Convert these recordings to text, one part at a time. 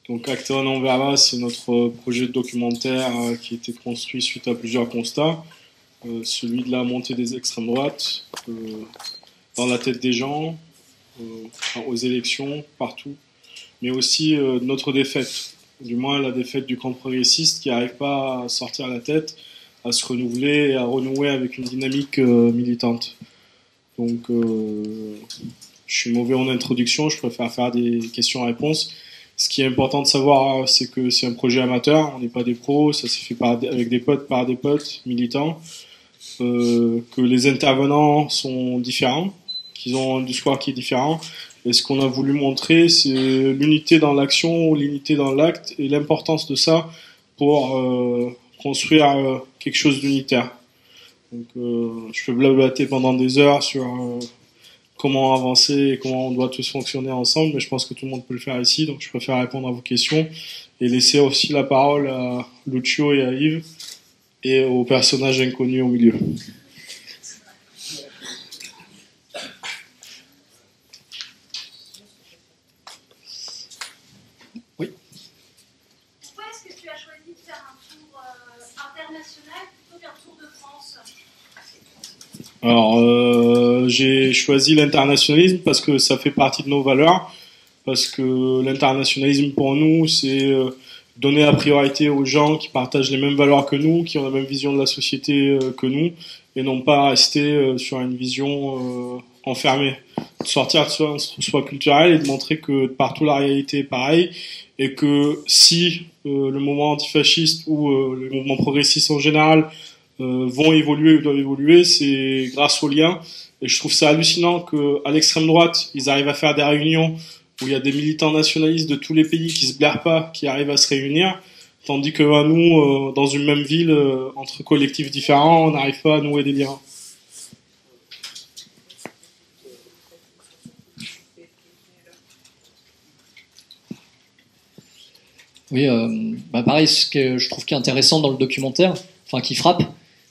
Donc Acteon Enverla, c'est notre projet de documentaire qui a été construit suite à plusieurs constats. Celui de la montée des extrêmes droites, dans la tête des gens, aux élections, partout. Mais aussi notre défaite, du moins la défaite du camp progressiste qui n'arrive pas à sortir la tête, à se renouveler et à renouer avec une dynamique militante. Donc je suis mauvais en introduction, je préfère faire des questions-réponses. Ce qui est important de savoir, c'est que c'est un projet amateur, on n'est pas des pros, ça s'est fait avec des potes par des potes militants, que les intervenants sont différents, qu'ils ont un discours qui est différent. Et ce qu'on a voulu montrer, c'est l'unité dans l'action, l'unité dans l'acte, et l'importance de ça pour construire quelque chose d'unitaire. Donc je peux blablater pendant des heures sur comment avancer et comment on doit tous fonctionner ensemble, mais je pense que tout le monde peut le faire ici, donc je préfère répondre à vos questions et laisser aussi la parole à Lucio et à Yves et aux personnages inconnus au milieu. Oui. Pourquoi est-ce que tu as choisi de faire un tour international plutôt qu'un tour de France ? Alors, j'ai choisi l'internationalisme parce que ça fait partie de nos valeurs, parce que l'internationalisme pour nous, c'est donner la priorité aux gens qui partagent les mêmes valeurs que nous, qui ont la même vision de la société que nous, et non pas rester sur une vision enfermée. De sortir de soi culturel et de montrer que partout la réalité est pareille, et que si le mouvement antifasciste ou le mouvement progressiste en général vont évoluer ou doivent évoluer, c'est grâce aux liens. Et je trouve ça hallucinant qu'à l'extrême droite, ils arrivent à faire des réunions où il y a des militants nationalistes de tous les pays qui se blairent pas, qui arrivent à se réunir, tandis que nous, dans une même ville, entre collectifs différents, on n'arrive pas à nouer des liens. Oui, pareil, ce que je trouve qui est intéressant dans le documentaire, enfin qui frappe,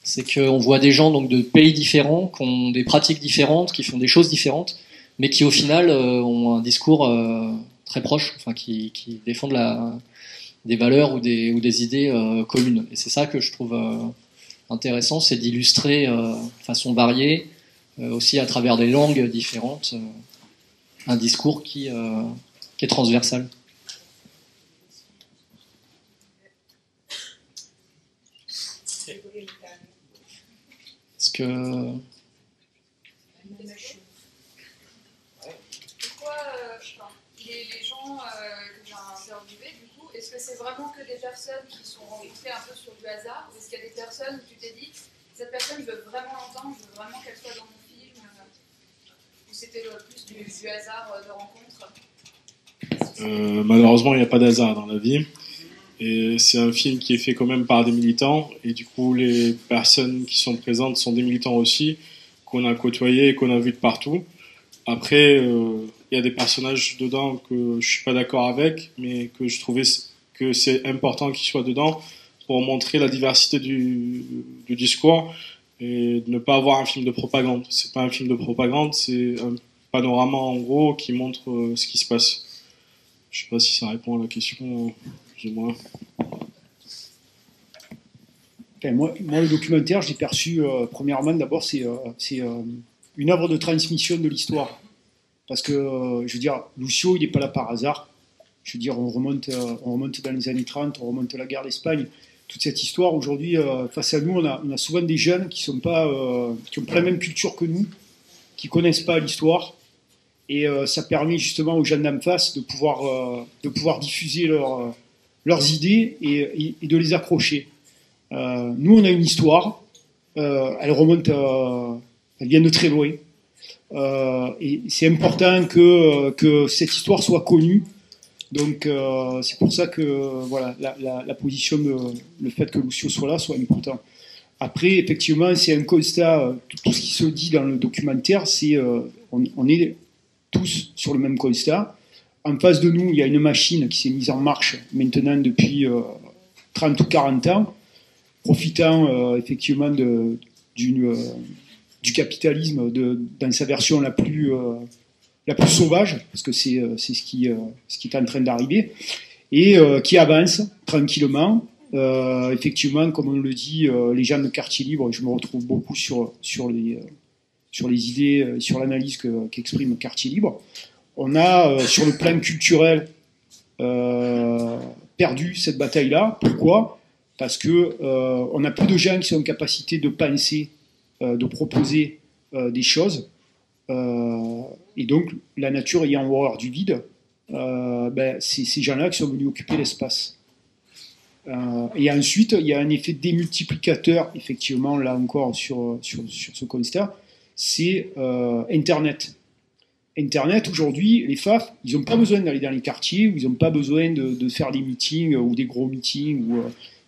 c'est qu'on voit des gens donc de pays différents, qui ont des pratiques différentes, qui font des choses différentes, mais qui au final ont un discours très proche, enfin qui défendent des valeurs ou des idées communes. Et c'est ça que je trouve intéressant, c'est d'illustrer de façon variée, aussi à travers des langues différentes, un discours qui est transversal. Est-ce que... Pourquoi les gens que j'ai interviewés, du coup, est-ce que c'est vraiment que des personnes qui sont rencontrées un peu sur du hasard, ou est-ce qu'il y a des personnes où tu t'es dit, cette personne, je veux vraiment l'entendre, je veux vraiment qu'elle soit dans mon film, ou c'était plus du hasard de rencontre? Malheureusement, il n'y a pas d'hasard dans la vie. Et c'est un film qui est fait quand même par des militants. Et du coup, les personnes qui sont présentes sont des militants aussi, qu'on a côtoyés et qu'on a vus de partout. Après, il y a des personnages dedans que je suis pas d'accord avec, mais que je trouvais que c'est important qu'ils soient dedans pour montrer la diversité du discours et de ne pas avoir un film de propagande. C'est pas un film de propagande, c'est un panorama en gros qui montre ce qui se passe. Je sais pas si ça répond à la question, plus ou moins. Enfin, moi, le documentaire, j'ai perçu, premièrement, d'abord, c'est une œuvre de transmission de l'histoire. Parce que, je veux dire, Lucio, il n'est pas là par hasard. Je veux dire, on remonte dans les années 30, on remonte à la guerre d'Espagne. Toute cette histoire, aujourd'hui, face à nous, on a souvent des jeunes qui n'ont pas la même culture que nous, qui ne connaissent pas l'histoire. Et ça permet justement aux jeunes d'en face de pouvoir diffuser leurs idées et de les accrocher. Nous, on a une histoire. Elle remonte, elle vient de très loin. Et c'est important que cette histoire soit connue. Donc, c'est pour ça que voilà, la position, le fait que Lucio soit là, soit important. Après, effectivement, c'est un constat. Tout ce qui se dit dans le documentaire, c'est on est tous sur le même constat. En face de nous, il y a une machine qui s'est mise en marche maintenant depuis 30 ou 40 ans, profitant effectivement du capitalisme dans sa version la plus sauvage, parce que c'est ce qui est en train d'arriver. et qui avance tranquillement. Effectivement, comme on le dit, les gens de quartier libre, je me retrouve beaucoup sur les idées, sur l'analyse qu'exprime Quartier Libre. On a, sur le plan culturel, perdu cette bataille-là. Pourquoi ? Parce que on a plus de gens qui sont en capacité de penser, de proposer des choses. Et donc, la nature ayant horreur du vide, c'est ces gens-là qui sont venus occuper l'espace. Et ensuite, il y a un effet démultiplicateur, effectivement, là encore, sur ce constat, c'est Internet. Internet, aujourd'hui, les FAF, ils n'ont pas besoin d'aller dans les quartiers, ils n'ont pas besoin de faire des meetings ou des gros meetings.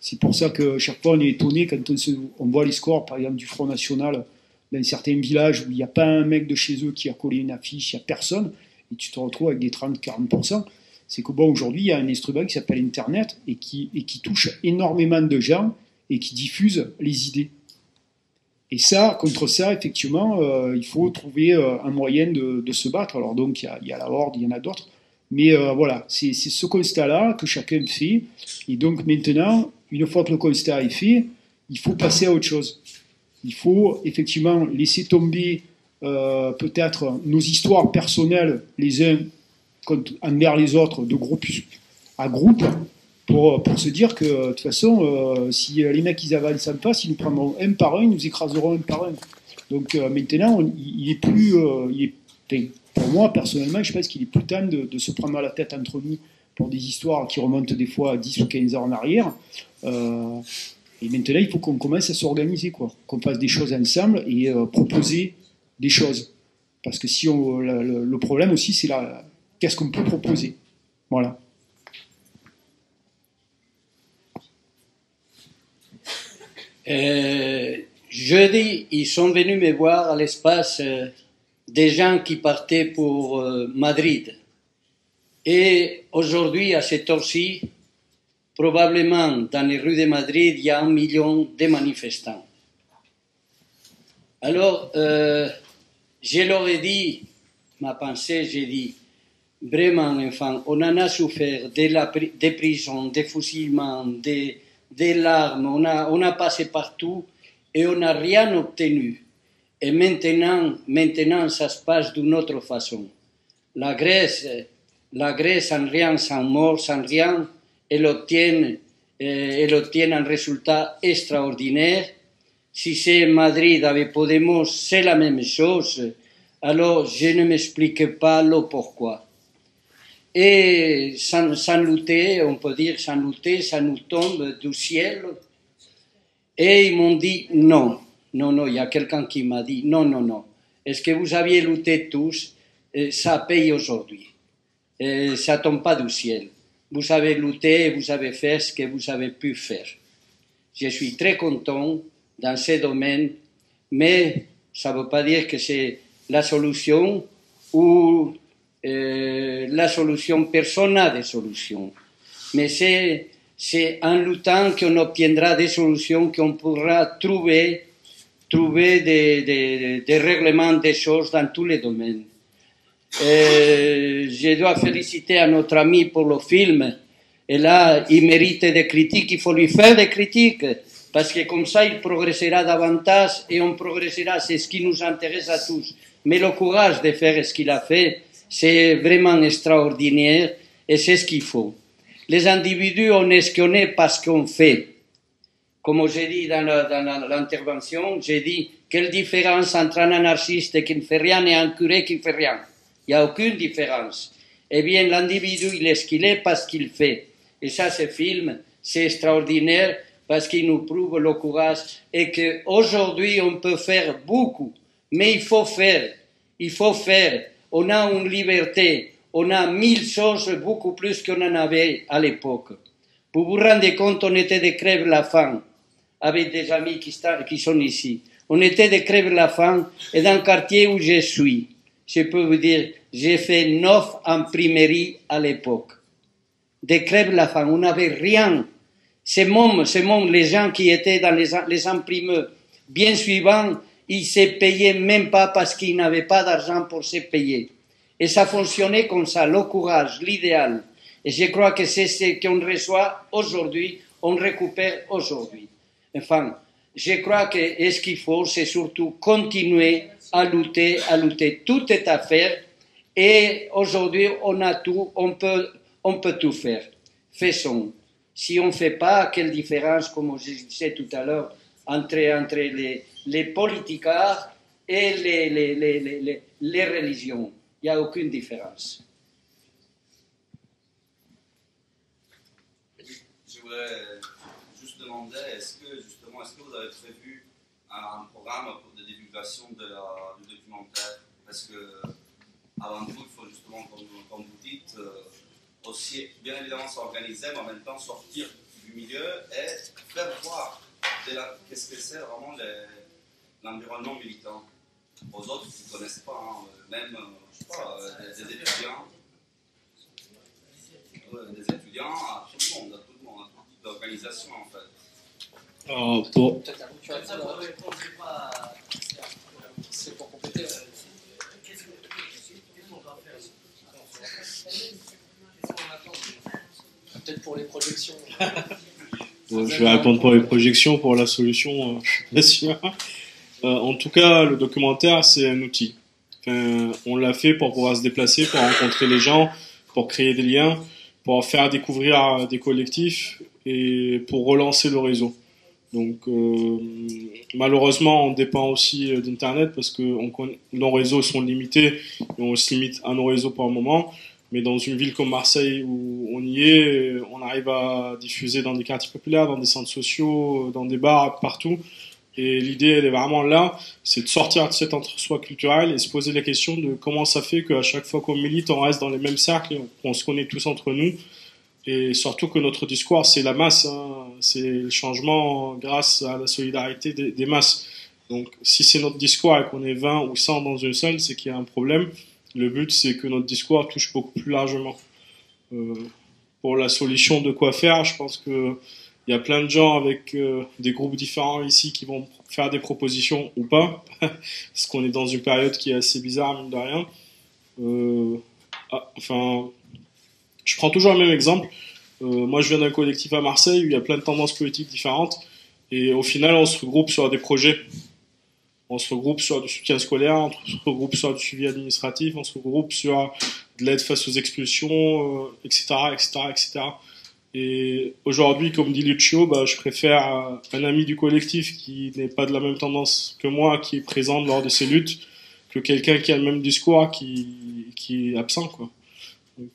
C'est pour ça que chaque fois, on est étonné quand on voit les scores, par exemple, du Front National, dans certains villages où il n'y a pas un mec de chez eux qui a collé une affiche, il n'y a personne, et tu te retrouves avec des 30-40%. C'est que bon, aujourd'hui, il y a un instrument qui s'appelle Internet et qui touche énormément de gens et qui diffuse les idées. Et ça, contre ça, effectivement, il faut trouver un moyen de se battre. Alors donc, il y a la Horde, il y en a d'autres. Mais voilà, c'est ce constat-là que chacun fait. Et donc maintenant, une fois que le constat est fait, il faut passer à autre chose. Il faut effectivement laisser tomber peut-être nos histoires personnelles, les uns envers les autres, de groupe à groupe, pour se dire que de toute façon, si les mecs ils avancent en face, ils nous prendront un par un, ils nous écraseront un par un. Donc maintenant, il est plus, pour moi personnellement, je pense qu'il est plus temps de se prendre à la tête entre nous pour des histoires qui remontent des fois à 10 ou 15 ans en arrière. Et maintenant, il faut qu'on commence à s'organiser, quoi, qu'on fasse des choses ensemble et proposer des choses. Parce que si le problème aussi, c'est qu'est-ce qu'on peut proposer. Voilà. Jeudi, ils sont venus me voir à l'espace des gens qui partaient pour Madrid. Et aujourd'hui, à cette heure-ci, probablement dans les rues de Madrid, il y a 1 million de manifestants. Alors, je leur ai dit, ma pensée, j'ai dit, vraiment, enfin, on en a souffert des prisons, des fusillements, des larmes, on a passé partout et on n'a rien obtenu. Et maintenant, ça se passe d'une autre façon. La Grèce, sans rien, sans mort, sans rien, elle obtient un résultat extraordinaire. Si c'est Madrid avec Podemos, c'est la même chose. Alors, je ne m'explique pas le pourquoi. Et sans lutter, on peut dire sans lutter, ça nous tombe du ciel. Et ils m'ont dit non, il y a quelqu'un qui m'a dit non. Est-ce que vous aviez lutté tous? Ça paye aujourd'hui. Ça ne tombe pas du ciel. Vous avez lutté, vous avez fait ce que vous avez pu faire. Je suis très content dans ce domaine, mais ça ne veut pas dire que c'est la solution ou la solution, personne n'a de solution. Mais c'est en luttant qu'on obtiendra des solutions, qu'on pourra trouver des règlements des choses dans tous les domaines. Je dois féliciter à notre ami pour le film. Et là, il mérite des critiques, il faut lui faire des critiques, parce que comme ça, il progressera davantage et on progressera, c'est ce qui nous intéresse à tous. Mais le courage de faire ce qu'il a fait, c'est vraiment extraordinaire et c'est ce qu'il faut. Les individus, on est ce qu'on est parce qu'on fait. Comme j'ai dit dans l'intervention, j'ai dit, quelle différence entre un anarchiste qui ne fait rien et un curé qui ne fait rien? Il n'y a aucune différence. Eh bien, l'individu, il est ce qu'il est parce qu'il fait. Et ça, ce film, c'est extraordinaire parce qu'il nous prouve le courage et qu'aujourd'hui, on peut faire beaucoup. Mais il faut faire. On a une liberté. On a 1000 choses beaucoup plus qu'on en avait à l'époque. Vous vous rendez compte, on était de crève la faim avec des amis qui sont ici. On était de crève la faim et dans le quartier où je suis, je peux vous dire, j'ai fait 9 imprimeries à l'époque. De crève la faim, on n'avait rien. C'est même les gens qui étaient dans les imprimeurs bien suivants, ils ne se payaient même pas parce qu'ils n'avaient pas d'argent pour se payer. Et ça fonctionnait comme ça, le courage, l'idéal. Et je crois que c'est ce qu'on reçoit aujourd'hui, on récupère aujourd'hui. Enfin, je crois que ce qu'il faut, c'est surtout continuer à lutter. Tout est à faire. Et aujourd'hui, on a tout, on peut tout faire. Faisons. Si on ne fait pas, quelle différence, comme je disais tout à l'heure, entre les politicards et les religions. Il n'y a aucune différence. Je voulais juste demander, est-ce que vous avez prévu un programme de divulgation du documentaire? Parce que avant tout, il faut justement, comme vous dites, aussi bien évidemment s'organiser, mais en même temps sortir du milieu et faire voir qu'est-ce que c'est vraiment l'environnement militant aux autres qui ne connaissent pas, hein, même je sais pas, des étudiants. Des étudiants à tout le monde, à tout type d'organisation en fait. Alors, pour... C'est pour compléter. Peut-être pour les projections. Bon, je vais répondre pour les projections, pour la solution, je suis pas sûr. En tout cas, le documentaire, c'est un outil. Enfin, on l'a fait pour pouvoir se déplacer, pour rencontrer les gens, pour créer des liens, pour faire découvrir des collectifs et pour relancer le réseau. Donc, malheureusement, on dépend aussi d'Internet parce que nos réseaux sont limités et on se limite à nos réseaux pour le moment. Mais dans une ville comme Marseille où on y est, on arrive à diffuser dans des quartiers populaires, dans des centres sociaux, dans des bars, partout. Et l'idée, elle est vraiment là, c'est de sortir de cet entre-soi culturel et se poser la question de comment ça fait qu'à chaque fois qu'on milite, on reste dans les mêmes cercles, qu'on se connaît tous entre nous. Et surtout que notre discours, c'est la masse, hein, c'est le changement grâce à la solidarité des masses. Donc si c'est notre discours et qu'on est 20 ou 100 dans une salle, c'est qu'il y a un problème. Le but, c'est que notre discours touche beaucoup plus largement. Pour la solution de quoi faire, je pense que il y a plein de gens avec des groupes différents ici qui vont faire des propositions ou pas, parce qu'on est dans une période qui est assez bizarre, mine de rien. Enfin, je prends toujours le même exemple. Moi, je viens d'un collectif à Marseille où il y a plein de tendances politiques différentes, et au final, on se regroupe sur des projets. On se regroupe sur du soutien scolaire, on se regroupe sur du suivi administratif, on se regroupe sur de l'aide face aux expulsions, etc., etc., etc. Et aujourd'hui, comme dit Lucio, je préfère un ami du collectif qui n'est pas de la même tendance que moi, qui est présent lors de ces luttes, que quelqu'un qui a le même discours, qui est absent, quoi. Donc,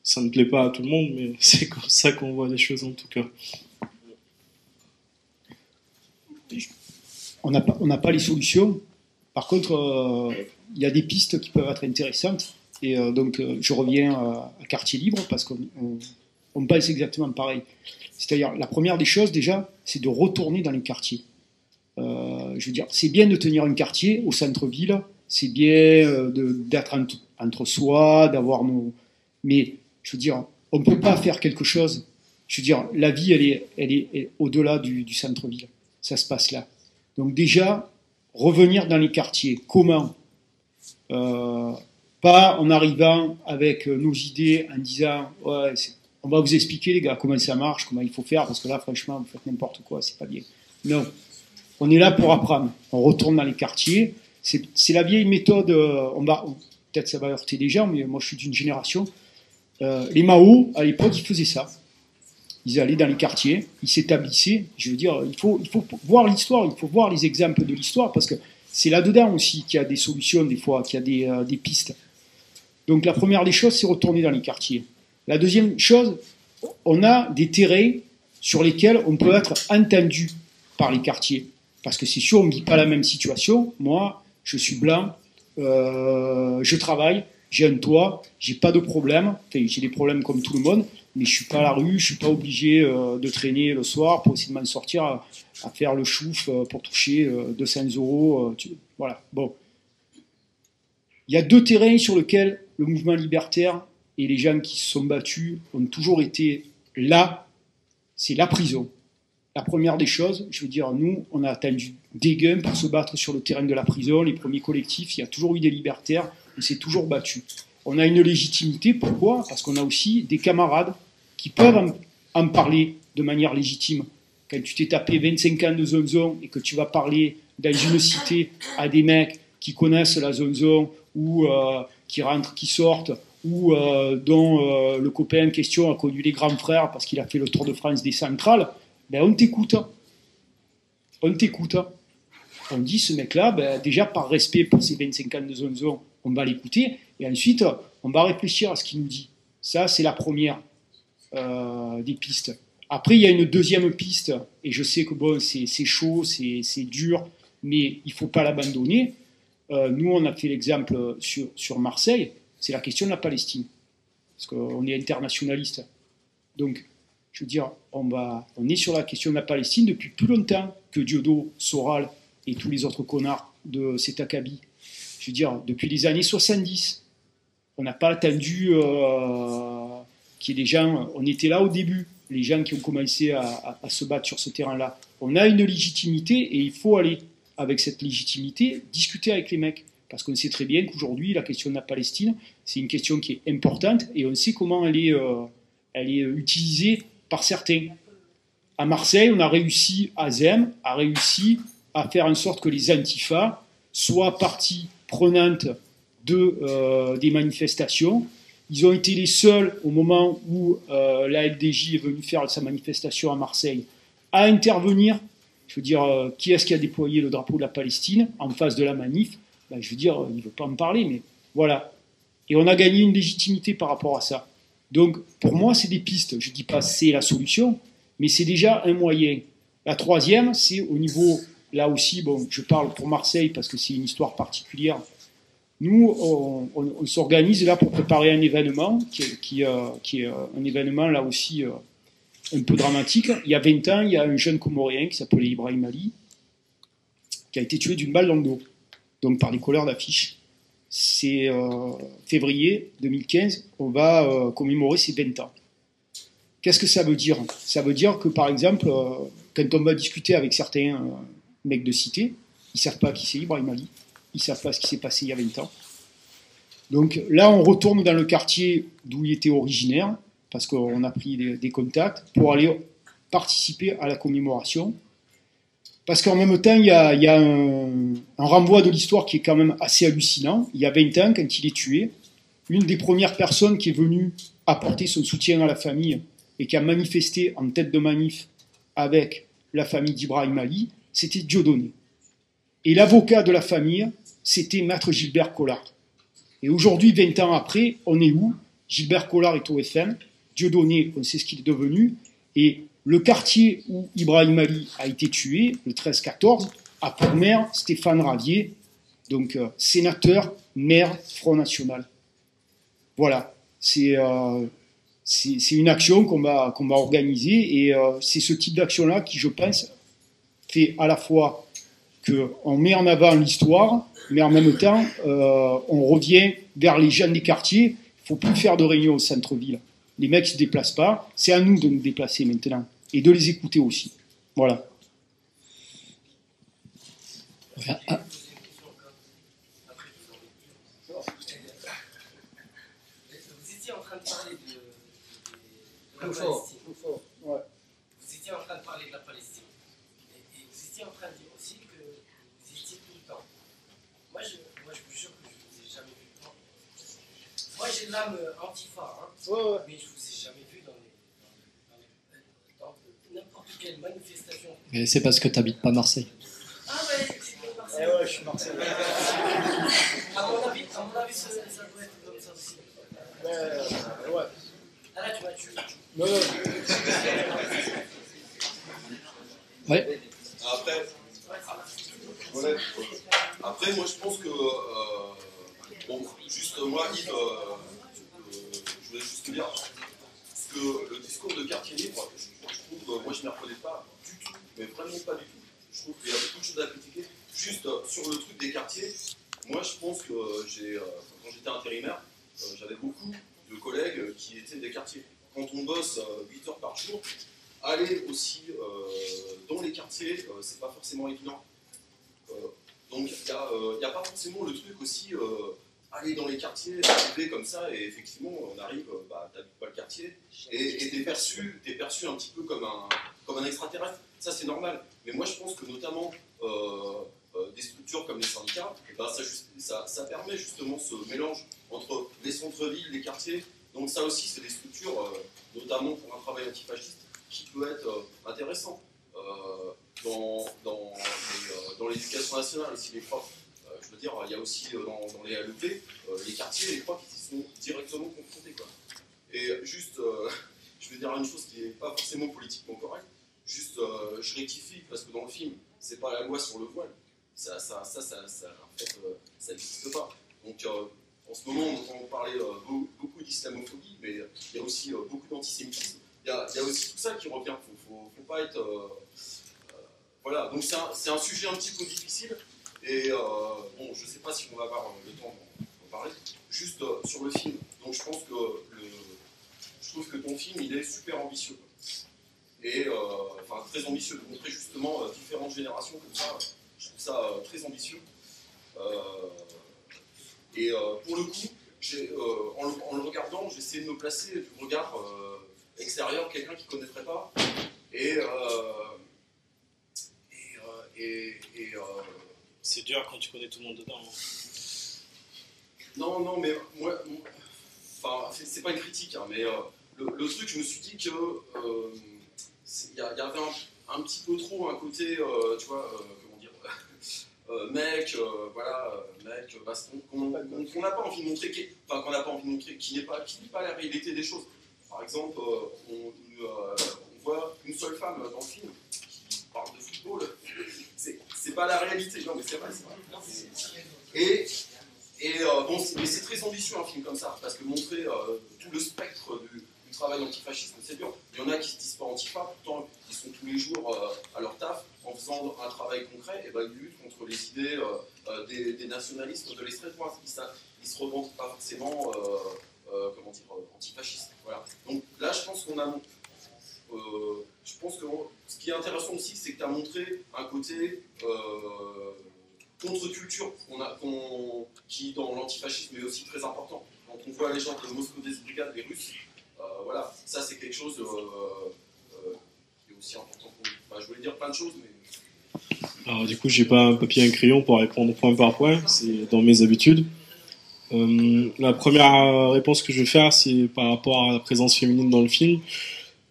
ça ne plaît pas à tout le monde, mais c'est comme ça qu'on voit les choses, en tout cas. On n'a pas les solutions. Par contre, il y a des pistes qui peuvent être intéressantes. Et donc, je reviens à Quartier Libre, parce qu'on pense exactement pareil. C'est-à-dire, la première des choses, déjà, c'est de retourner dans les quartiers. Je veux dire, c'est bien de tenir un quartier au centre-ville, c'est bien d'être entre soi, d'avoir nos... Mais, je veux dire, on ne peut pas faire quelque chose... Je veux dire, la vie, elle est au-delà du centre-ville. Ça se passe là. Donc déjà, revenir dans les quartiers. Comment ? Pas en arrivant avec nos idées, en disant ouais, on va vous expliquer les gars comment ça marche, comment il faut faire, parce que là franchement vous faites n'importe quoi, c'est pas bien. Non, on est là pour apprendre. On retourne dans les quartiers. C'est la vieille méthode. Peut-être ça va heurter des gens, mais moi je suis d'une génération. Les Mao à l'époque ils faisaient ça. Ils allaient dans les quartiers, ils s'établissaient. Je veux dire, il faut voir l'histoire, il faut voir les exemples de l'histoire, parce que c'est là-dedans aussi qu'il y a des solutions des fois, qu'il y a des pistes. Donc la première des choses, c'est retourner dans les quartiers. La deuxième chose, on a des terrains sur lesquels on peut être entendu par les quartiers. Parce que c'est sûr, on ne vit pas la même situation. Moi, je suis blanc, je travaille, j'ai un toit, j'ai pas de problème. Enfin, j'ai des problèmes comme tout le monde, mais je suis pas à la rue, je suis pas obligé de traîner le soir pour essayer de m'en sortir à faire le chouf pour toucher 200 €. Voilà, bon. Il y a deux terrains sur lesquels le mouvement libertaire et les gens qui se sont battus ont toujours été là. C'est la prison. La première des choses, je veux dire, nous, on a attendu des guns pour se battre sur le terrain de la prison. Les premiers collectifs, il y a toujours eu des libertaires, on s'est toujours battus. on a une légitimité. Pourquoi? Parce qu'on a aussi des camarades qui peuvent en parler de manière légitime. Quand tu t'es tapé 25 ans de zonzon et que tu vas parler dans une cité à des mecs qui connaissent la zonzon ou qui rentrent, qui sortent, ou dont le copain en question a connu les grands frères parce qu'il a fait le Tour de France des centrales, ben on t'écoute. On t'écoute. On dit, ce mec-là, ben, déjà par respect pour ses 25 ans de zonzon, on va l'écouter, et ensuite, on va réfléchir à ce qu'il nous dit. Ça, c'est la première des pistes. Après, il y a une deuxième piste, et je sais que bon, c'est chaud, c'est dur, mais il ne faut pas l'abandonner. Nous, on a fait l'exemple sur Marseille, c'est la question de la Palestine. Parce qu'on est internationaliste. Donc, je veux dire, on est sur la question de la Palestine depuis plus longtemps que Dieudo, Soral et tous les autres connards de cet acabit. Je veux dire, depuis les années 70. On n'a pas attendu qu'il y ait des gens... On était là au début, les gens qui ont commencé à se battre sur ce terrain-là. On a une légitimité et il faut aller, avec cette légitimité, discuter avec les mecs. Parce qu'on sait très bien qu'aujourd'hui, la question de la Palestine, c'est une question qui est importante et on sait comment elle est utilisée par certains. À Marseille, on a réussi, Azem a réussi à faire en sorte que les antifas soient partie prenante des manifestations. Ils ont été les seuls, au moment où la LDJ est venue faire sa manifestation à Marseille, à intervenir. Je veux dire, qui est-ce qui a déployé le drapeau de la Palestine en face de la manif? Ben, je veux dire, il ne veut pas me parler, mais voilà. Et on a gagné une légitimité par rapport à ça. Donc, pour moi, c'est des pistes. Je ne dis pas c'est la solution, mais c'est déjà un moyen. La troisième, c'est au niveau, là aussi, bon, je parle pour Marseille parce que c'est une histoire particulière. Nous, on s'organise là pour préparer un événement qui est un événement là aussi un peu dramatique. Il y a 20 ans, il y a un jeune Comorien qui s'appelait Ibrahim Ali, qui a été tué d'une balle dans le dos, donc par des colleurs d'affiches. C'est février 2015, on va commémorer ses 20 ans. Qu'est-ce que ça veut dire? Ça veut dire que, par exemple, quand on va discuter avec certains mecs de cité, ils ne savent pas qui c'est Ibrahim Ali, ils ne savent pas ce qui s'est passé il y a 20 ans. Donc là, on retourne dans le quartier d'où il était originaire, parce qu'on a pris des contacts, pour aller participer à la commémoration. Parce qu'en même temps, il y a un renvoi de l'histoire qui est quand même assez hallucinant. Il y a 20 ans, quand il est tué, une des premières personnes qui est venue apporter son soutien à la famille et qui a manifesté en tête de manif avec la famille d'Ibrahim Ali, c'était Dieudonné. Et l'avocat de la famille, c'était Maître Gilbert Collard. Et aujourd'hui, 20 ans après, on est où? Gilbert Collard est au FM, Dieudonné, on sait ce qu'il est devenu, et le quartier où Ibrahim Ali a été tué, le 13-14, a pour maire Stéphane Ravier, donc sénateur, maire, Front National. Voilà, c'est une action qu'on va organiser, et c'est ce type d'action-là qui, je pense, fait à la fois qu'on met en avant l'histoire, mais en même temps, on revient vers les jeunes des quartiers. Il ne faut plus faire de réunions au centre-ville. Les mecs ne se déplacent pas. C'est à nous de nous déplacer maintenant. Et de les écouter aussi. Voilà. Ah. Vous étiez en train de parler de la Palestine. Ouais. Vous étiez en train de parler de la Palestine. Et vous étiez en train de dire aussi que vous étiez tout le temps. Moi, je vous jure que je ne vous ai jamais vu. Moi, j'ai l'âme antifa, hein, Ouais. mais je ne vous ai jamais vu dans n'importe quelle manifestation. Mais c'est parce que tu n'habites pas Marseille. Ah ouais, c'est bien Marseille. Ouais, je suis Marseillais. À mon avis, ça doit être comme ça aussi. Ouais. Ah là, tu m'as tué. Non. Ouais. Après, moi, je pense que... bon, juste, moi, Yves, je voulais juste te dire que le discours de quartier libre, je trouve, moi, je ne m'y reconnais pas du tout, mais vraiment pas du tout. Je trouve qu'il y a beaucoup de choses à critiquer. Juste sur le truc des quartiers, moi, je pense que quand j'étais intérimaire, j'avais beaucoup de collègues qui étaient des quartiers. Quand on bosse 8 heures par jour, aller aussi dans les quartiers, c'est pas forcément évident. Donc il n'y a pas forcément le truc aussi aller dans les quartiers, arriver comme ça, et effectivement, on arrive, t'habites pas le quartier, et t'es perçu un petit peu comme un extraterrestre. Ça, c'est normal. Mais moi, je pense que notamment des structures comme les syndicats, ça permet justement ce mélange entre les centres-villes, les quartiers. Donc ça aussi, c'est des structures, notamment pour un travail antifasciste, qui peut être intéressant dans l'éducation nationale, aussi les profs. Je veux dire, il y a aussi dans les LEP, les quartiers, les profs qui sont directement confrontés, quoi. Et juste, je veux dire une chose qui n'est pas forcément politiquement correcte, juste, je rectifie, parce que dans le film, c'est pas la loi sur le voile. Ça en fait, ça n'existe pas. Donc, en ce moment, on entend parler beaucoup d'islamophobie, mais il y a aussi beaucoup d'antisémitisme. Il y a aussi tout ça qui revient. Faut pas être... voilà, donc c'est un sujet un petit peu difficile. Et bon, je ne sais pas si on va avoir le temps d'en parler. Juste sur le film. Donc je pense que je trouve que ton film, il est super ambitieux. Et enfin, très ambitieux. De montrer justement différentes générations comme ça, je trouve ça très ambitieux. Et pour le coup, en le regardant, j'ai essayé de me placer du regard extérieur, quelqu'un qui ne connaîtrait pas. C'est dur quand tu connais tout le monde dedans. Non, mais moi enfin, c'est pas une critique, hein, mais le truc, je me suis dit que il y avait un petit peu trop un côté, tu vois, comment dire, mec, voilà, mec, baston, qu'on n'a pas envie de montrer, qu'on n'a pas envie de montrer, qui n'est pas la réalité des choses. Par exemple, on voit une seule femme dans le film qui parle de football. C'est pas la réalité, non mais c'est vrai. Bon, mais c'est très ambitieux un film comme ça, parce que montrer tout le spectre du travail antifasciste, c'est dur. Il y en a qui se disent pas antifa, pourtant ils sont tous les jours à leur taf en faisant un travail concret, et ben ils luttent contre les idées des nationalistes de l'extrême droite. Ils se revendiquent pas forcément comment dire, antifascistes. Voilà. Donc là, je pense je pense que ce qui est intéressant aussi, c'est que tu as montré un côté contre-culture qui, dans l'antifascisme, est aussi très important. Quand on voit les gens de Moscou des brigades, les Russes, voilà, ça c'est quelque chose qui est aussi important pour nous. Enfin, je voulais dire plein de choses, mais... Alors du coup, j'ai pas un papier et un crayon pour répondre point par point, c'est dans mes habitudes. La première réponse que je vais faire, c'est par rapport à la présence féminine dans le film.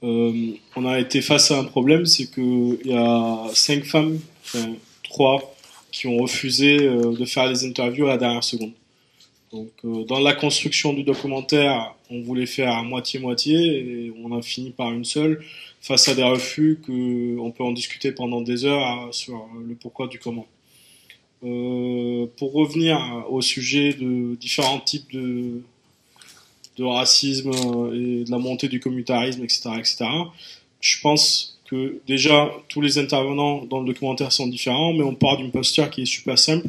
On a été face à un problème, c'est qu'il y a 5 femmes, enfin 3, qui ont refusé de faire les interviews à la dernière seconde. Donc dans la construction du documentaire, on voulait faire à moitié-moitié et on a fini par une seule, face à des refus qu'on peut en discuter pendant des heures sur le pourquoi du comment. Pour revenir au sujet de différents types de racisme et de la montée du communautarisme, etc., je pense que déjà tous les intervenants dans le documentaire sont différents, mais on part d'une posture qui est super simple,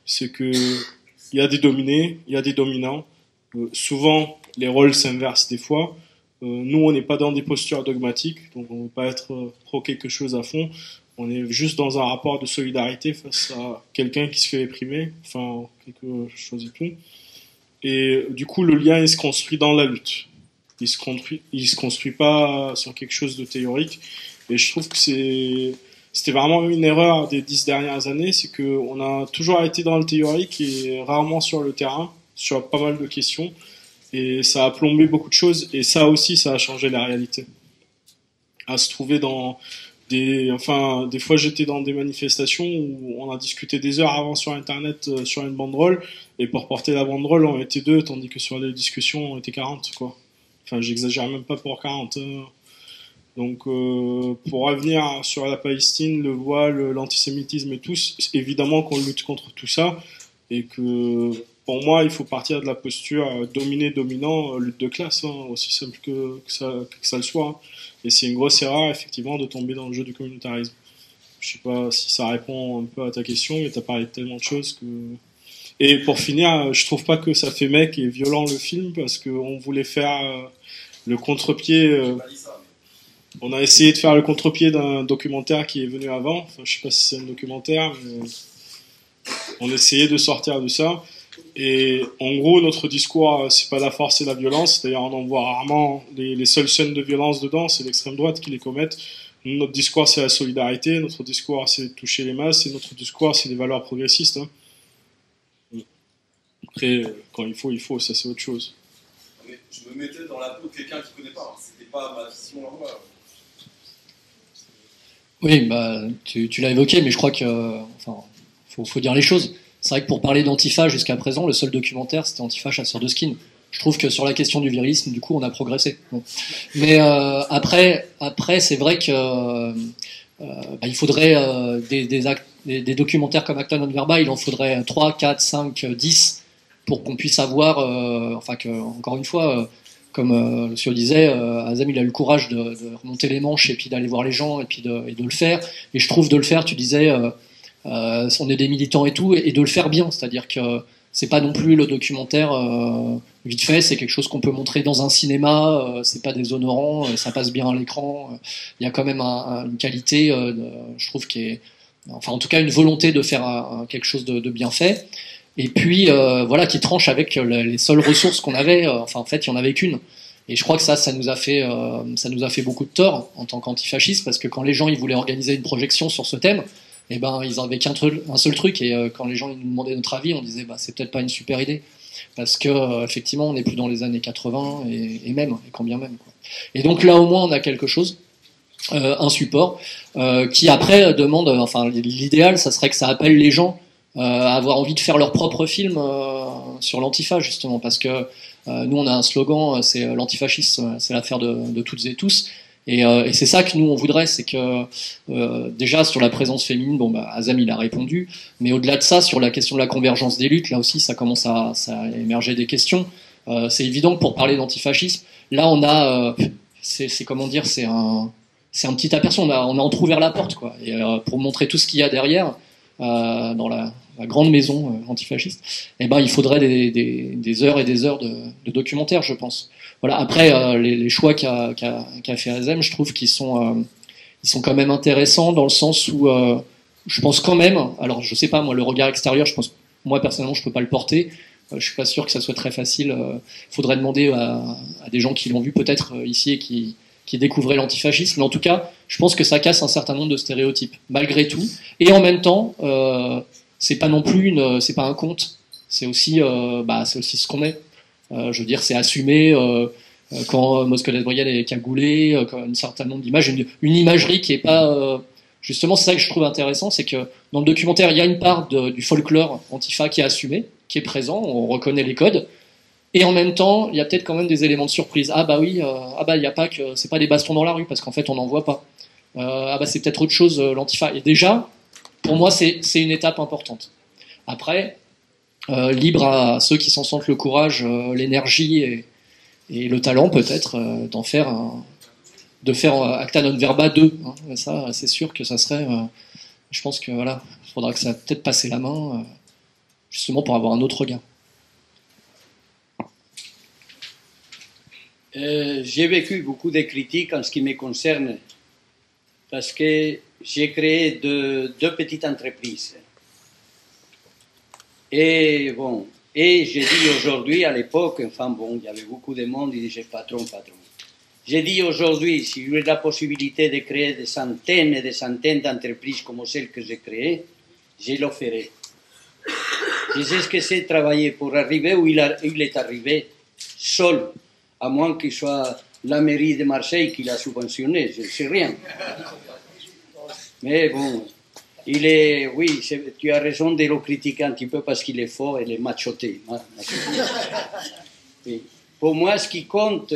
c'est que il y a des dominés, il y a des dominants. Souvent, les rôles s'inversent des fois. Nous, on n'est pas dans des postures dogmatiques, donc on ne veut pas être pro quelque chose à fond. On est juste dans un rapport de solidarité face à quelqu'un qui se fait réprimer, enfin quelque chose et tout. Et du coup, le lien, il se construit dans la lutte. Il se construit pas sur quelque chose de théorique. Et je trouve que c'était vraiment une erreur des 10 dernières années, c'est qu'on a toujours été dans le théorique et rarement sur le terrain, sur pas mal de questions. Et ça a plombé beaucoup de choses. Et ça aussi, ça a changé la réalité. À se trouver dans des fois j'étais dans des manifestations où on a discuté des heures avant sur internet sur une banderole, et pour porter la banderole on était 2, tandis que sur les discussions on était 40, quoi. Enfin, j'exagère même pas pour 40. Donc pour revenir sur la Palestine, le voile, l'antisémitisme et tout, évidemment qu'on lutte contre tout ça, et que pour moi il faut partir de la posture dominé-dominant, lutte de classe, aussi simple que ça le soit. Et c'est une grosse erreur, effectivement, de tomber dans le jeu du communautarisme. Je sais pas si ça répond un peu à ta question, mais tu as parlé de tellement de choses que... Et pour finir, je trouve pas que ça fait mec et violent le film, parce qu'on voulait faire le contre-pied... on a essayé de faire le contre-pied d'un documentaire qui est venu avant. Enfin, je sais pas si c'est un documentaire, mais on essayait de sortir de ça. Et en gros, notre discours, c'est pas la force et la violence. D'ailleurs, on en voit rarement. Les seules scènes de violence dedans, c'est l'extrême droite qui les commettent. Notre discours, c'est la solidarité. Notre discours, c'est toucher les masses. Et notre discours, c'est des valeurs progressistes. Hein. Après, quand il faut, ça c'est autre chose. Mais je me mettais dans la peau de quelqu'un qui ne connaît pas. C'était pas ma vision à moi. Oui, bah, tu l'as évoqué, mais je crois que, enfin, faut dire les choses. C'est vrai que pour parler d'Antifa jusqu'à présent, le seul documentaire c'était Antifa chasseur de skins. Je trouve que sur la question du virilisme, du coup, on a progressé. Bon. Mais après, c'est vrai que il faudrait des documentaires comme Acta Non Verba, il en faudrait 3, 4, 5, 10 pour qu'on puisse avoir, encore une fois, comme Lucio disait, Azam il a eu le courage de remonter les manches et puis d'aller voir les gens et puis de le faire. Et je trouve de le faire, tu disais, on est des militants et tout, et de le faire bien, c'est-à-dire que c'est pas non plus le documentaire vite fait, c'est quelque chose qu'on peut montrer dans un cinéma, c'est pas déshonorant, ça passe bien à l'écran, il y a quand même une qualité, je trouve, qui est, enfin en tout cas une volonté de faire quelque chose de bien fait, et puis voilà, qui tranche avec les seules ressources qu'on avait, enfin en fait il y en avait qu'une. Et je crois que ça nous a fait beaucoup de tort en tant qu'antifascistes, parce que quand les gens ils voulaient organiser une projection sur ce thème, eh ben ils avaient un seul truc, et quand les gens ils nous demandaient notre avis, on disait bah c'est peut-être pas une super idée, parce que effectivement on n'est plus dans les années 80 et même, et quand bien même quoi. Et donc là au moins on a quelque chose, un support qui après demande, enfin l'idéal ça serait que ça appelle les gens à avoir envie de faire leur propre film sur l'antifa, justement, parce que nous on a un slogan, c'est l'antifascisme, c'est l'affaire de toutes et tous. Et c'est ça que nous on voudrait, c'est que déjà sur la présence féminine, bon bah Azam il a répondu, mais au-delà de ça, sur la question de la convergence des luttes, là aussi ça commence à émerger des questions. C'est évident que pour parler d'antifascisme, là on a, c'est comment dire, c'est un petit aperçu, on a entrouvert la porte quoi. Et pour montrer tout ce qu'il y a derrière dans la grande maison antifasciste, eh ben il faudrait des heures et des heures de documentaires, je pense. Voilà. Après, les choix qu'a fait Azam, je trouve qu'ils sont quand même intéressants dans le sens où je pense quand même, alors je sais pas moi, le regard extérieur, je pense, moi personnellement, je peux pas le porter. Je suis pas sûr que ça soit très facile. Faudrait demander à des gens qui l'ont vu peut-être ici et qui découvraient l'antifascisme. Mais en tout cas, je pense que ça casse un certain nombre de stéréotypes, malgré tout. Et en même temps, c'est pas non plus c'est pas un conte. C'est aussi ce qu'on est. Je veux dire, c'est assumé quand Moscone Brigade est cagoulé, un certain nombre d'images, une imagerie qui est pas. Justement, c'est ça que je trouve intéressant, c'est que dans le documentaire, il y a une part du folklore antifa qui est assumé, qui est présent, on reconnaît les codes, et en même temps, il y a peut-être quand même des éléments de surprise. Ah bah oui, il y a pas que c'est pas des bastons dans la rue, parce qu'en fait, on n'en voit pas. C'est peut-être autre chose l'antifa. Et déjà, pour moi, c'est une étape importante. Après. Libre à ceux qui s'en sentent le courage, l'énergie et le talent peut-être de faire Acta Non Verba 2. Hein. Ça, c'est sûr que ça serait. Je pense que voilà, il faudra que ça peut-être passer la main, justement pour avoir un autre regard. J'ai vécu beaucoup de critiques en ce qui me concerne, parce que j'ai créé deux petites entreprises. Et j'ai dit aujourd'hui, à l'époque, enfin bon, il y avait beaucoup de monde, il disait patron. J'ai dit aujourd'hui, si j'avais la possibilité de créer des centaines et des centaines d'entreprises comme celles que j'ai créées, je le ferai. Je sais ce que c'est travailler pour arriver où il est arrivé, seul, à moins qu'il soit la mairie de Marseille qui l'a subventionné, je ne sais rien. Mais bon... tu as raison de le critiquer un petit peu parce qu'il est fort et il est machoté. Pour moi, ce qui compte,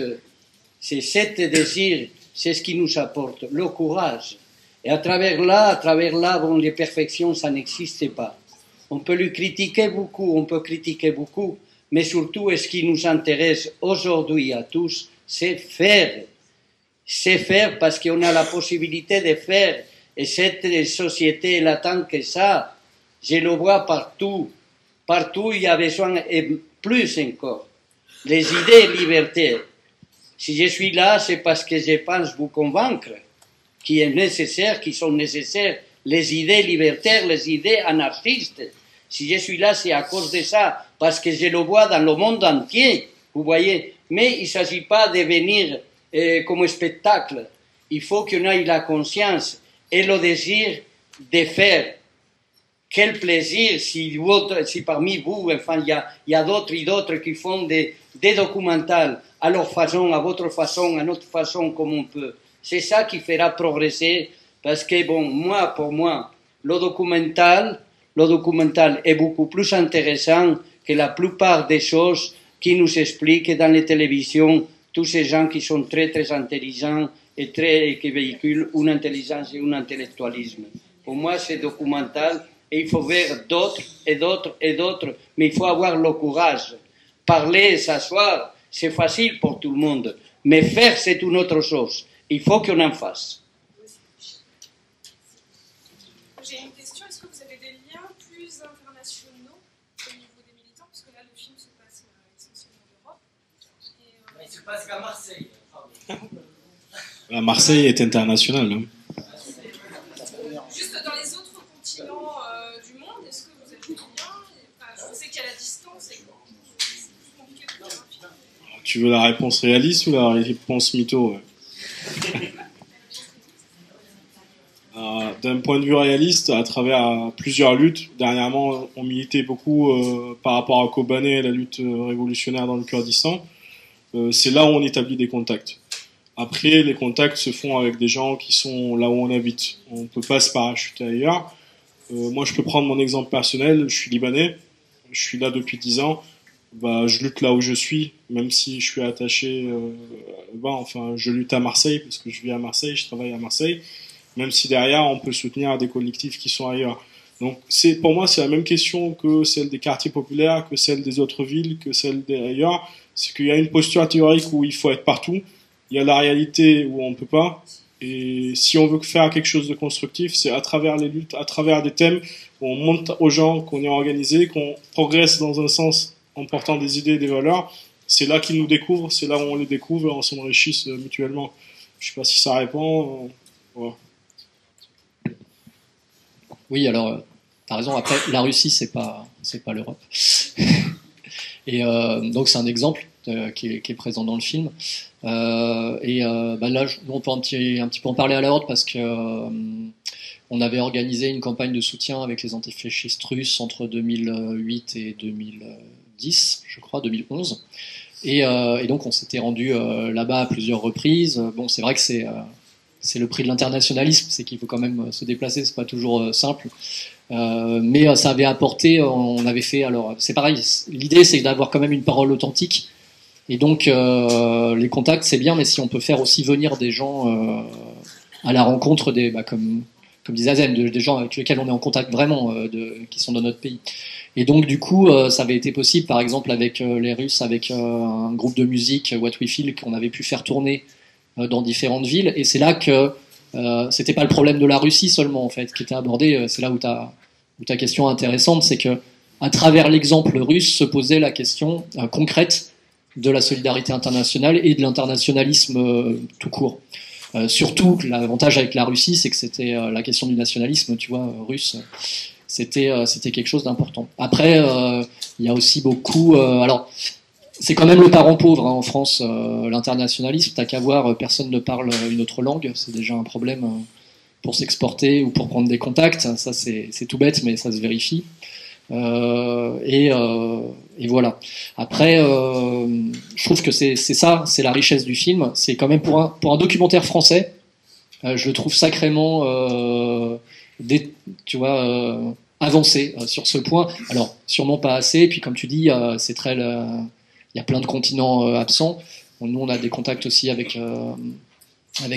c'est ce désir, c'est ce qui nous apporte, le courage. Et à travers là, bon, les perfections, ça n'existe pas. On peut lui critiquer beaucoup, mais surtout, ce qui nous intéresse aujourd'hui à tous, c'est faire. C'est faire parce qu'on a la possibilité de faire. Et cette société, elle attend que ça. Je le vois partout. Partout, il y a besoin, et plus encore, les idées libertaires. Si je suis là, c'est parce que je pense vous convaincre qui sont nécessaires, les idées libertaires, les idées anarchistes, Si je suis là, c'est à cause de ça, parce que je le vois dans le monde entier, vous voyez. Mais il ne s'agit pas de venir comme spectacle. Il faut qu'on ait la conscience et le désir de faire. Quel plaisir si parmi vous, enfin, il y a d'autres et d'autres qui font des documentaires à leur façon, à votre façon, à notre façon, comme on peut. C'est ça qui fera progresser, parce que, bon, pour moi, le documental est beaucoup plus intéressant que la plupart des choses qui nous expliquent dans les télévisions tous ces gens qui sont très, très intelligents et qui véhiculent une intelligence et un intellectualisme. Pour moi, c'est documental et il faut voir d'autres et d'autres et d'autres, mais il faut avoir le courage. Parler, s'asseoir, c'est facile pour tout le monde, mais faire, c'est une autre chose. Il faut qu'on en fasse. J'ai une question, est-ce que vous avez des liens plus internationaux au niveau des militants? Parce que là, le film se passe essentiellement en Europe. Il se passe qu'à Marseille. Marseille est international. Hein. Juste dans les autres continents du monde, est-ce que vous avez des liens? Je sais qu'il y a la distance et c'est compliqué de faire un film. Tu veux la réponse réaliste ou la réponse mytho? Ouais. D'un point de vue réaliste, à travers plusieurs luttes, dernièrement on militait beaucoup par rapport à Kobané, la lutte révolutionnaire dans le Kurdistan. C'est là où on établit des contacts. Après, les contacts se font avec des gens qui sont là où on habite. On ne peut pas se parachuter ailleurs. Moi, je peux prendre mon exemple personnel. Je suis libanais. Je suis là depuis 10 ans. Je lutte là où je suis, même si je suis attaché. Enfin, je lutte à Marseille parce que je vis à Marseille, je travaille à Marseille. Même si derrière, on peut soutenir des collectifs qui sont ailleurs. Donc, pour moi, c'est la même question que celle des quartiers populaires, que celle des autres villes, que celle d'ailleurs. C'est qu'il y a une posture théorique où il faut être partout. Il y a la réalité où on ne peut pas. Et si on veut faire quelque chose de constructif, c'est à travers les luttes, à travers des thèmes où on montre aux gens qu'on est organisé, qu'on progresse dans un sens en portant des idées et des valeurs. C'est là qu'ils nous découvrent, c'est là où on les découvre et on s'enrichisse mutuellement. Je ne sais pas si ça répond. Voilà. Oui, alors, tu as raison. Après, la Russie, c'est pas l'Europe. Et donc, c'est un exemple qui est présent dans le film. Là, on peut un petit peu en parler à la horde parce que on avait organisé une campagne de soutien avec les antifascistes russes entre 2008 et 2010, je crois, 2011. Et donc, on s'était rendu là-bas à plusieurs reprises. Bon, c'est vrai que c'est le prix de l'internationalisme, c'est qu'il faut quand même se déplacer, c'est pas toujours simple. Mais ça avait apporté, on avait fait, alors c'est pareil, l'idée c'est d'avoir quand même une parole authentique. Et donc, les contacts, c'est bien, mais si on peut faire aussi venir des gens à la rencontre comme disait Azem, des gens avec lesquels on est en contact vraiment, qui sont dans notre pays. Et donc, du coup, ça avait été possible, par exemple, avec les Russes, avec un groupe de musique, What We Feel, qu'on avait pu faire tourner dans différentes villes. Et c'est là que c'était pas le problème de la Russie seulement, en fait, qui était abordé. C'est là où ta question est intéressante, c'est que à travers l'exemple russe se posait la question concrète de la solidarité internationale et de l'internationalisme tout court. Surtout, l'avantage avec la Russie, c'est que c'était la question du nationalisme, tu vois, russe. C'était quelque chose d'important. Après, il y a aussi beaucoup. Alors, c'est quand même le parent pauvre en France, l'internationalisme. T'as qu'à voir, personne ne parle une autre langue. C'est déjà un problème pour s'exporter ou pour prendre des contacts. Ça, c'est tout bête, mais ça se vérifie. Et voilà. Après, je trouve que c'est ça, c'est la richesse du film. C'est quand même pour un documentaire français, je le trouve sacrément, avancé sur ce point. Alors, sûrement pas assez. Et puis, comme tu dis, c'est très, il y a plein de continents absents. Nous, on a des contacts aussi avec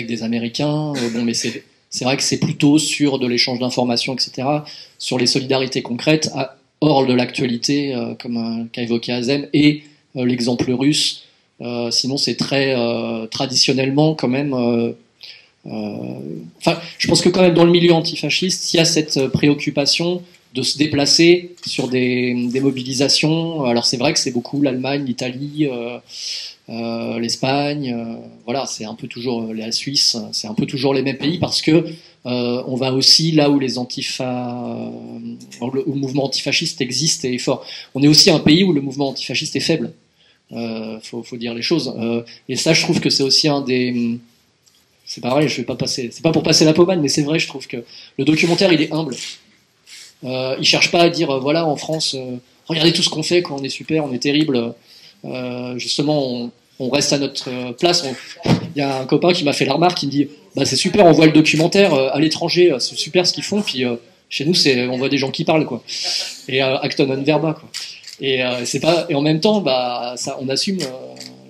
des Américains. Mais c'est vrai que c'est plutôt sur de l'échange d'informations, etc., sur les solidarités concrètes, hors de l'actualité, comme qu'a évoqué Azem, et l'exemple russe. Sinon, c'est très traditionnellement quand même. Je pense que quand même dans le milieu antifasciste, il y a cette préoccupation de se déplacer sur des mobilisations. Alors c'est vrai que c'est beaucoup l'Allemagne, l'Italie, l'Espagne, voilà, c'est un peu toujours la Suisse, c'est un peu toujours les mêmes pays parce que on va aussi là où le mouvement antifasciste existe et est fort. On est aussi un pays où le mouvement antifasciste est faible. Faut dire les choses. Et ça, je trouve que c'est aussi un des. C'est pareil, je vais pas passer. C'est pas pour passer la pommade, mais c'est vrai, je trouve que le documentaire, il est humble. Il cherche pas à dire, voilà, en France, regardez tout ce qu'on fait, quand on est super, on est terrible. Justement, on reste à notre place. Il y a un copain qui m'a fait la remarque, qui me dit, bah c'est super, on voit le documentaire à l'étranger, c'est super ce qu'ils font, puis chez nous, on voit des gens qui parlent, quoi. Et acton non verba, quoi. Et en même temps, bah ça, on assume.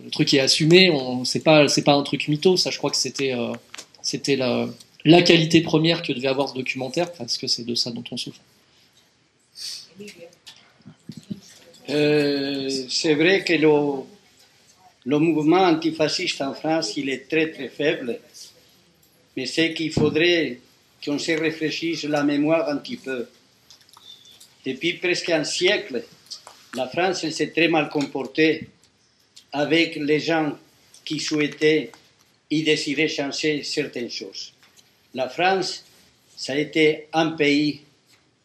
Le truc est assumé. C'est pas un truc mytho. Ça, je crois que c'était la qualité première que devait avoir ce documentaire, parce que c'est de ça dont on souffre. C'est vrai que le mouvement antifasciste en France, il est très très faible, mais c'est qu'il faudrait qu'on se réfléchisse la mémoire un petit peu. Depuis presque un siècle, la France s'est très mal comportée avec les gens qui souhaitaient y décider changer certaines choses. La France, ça a été un pays,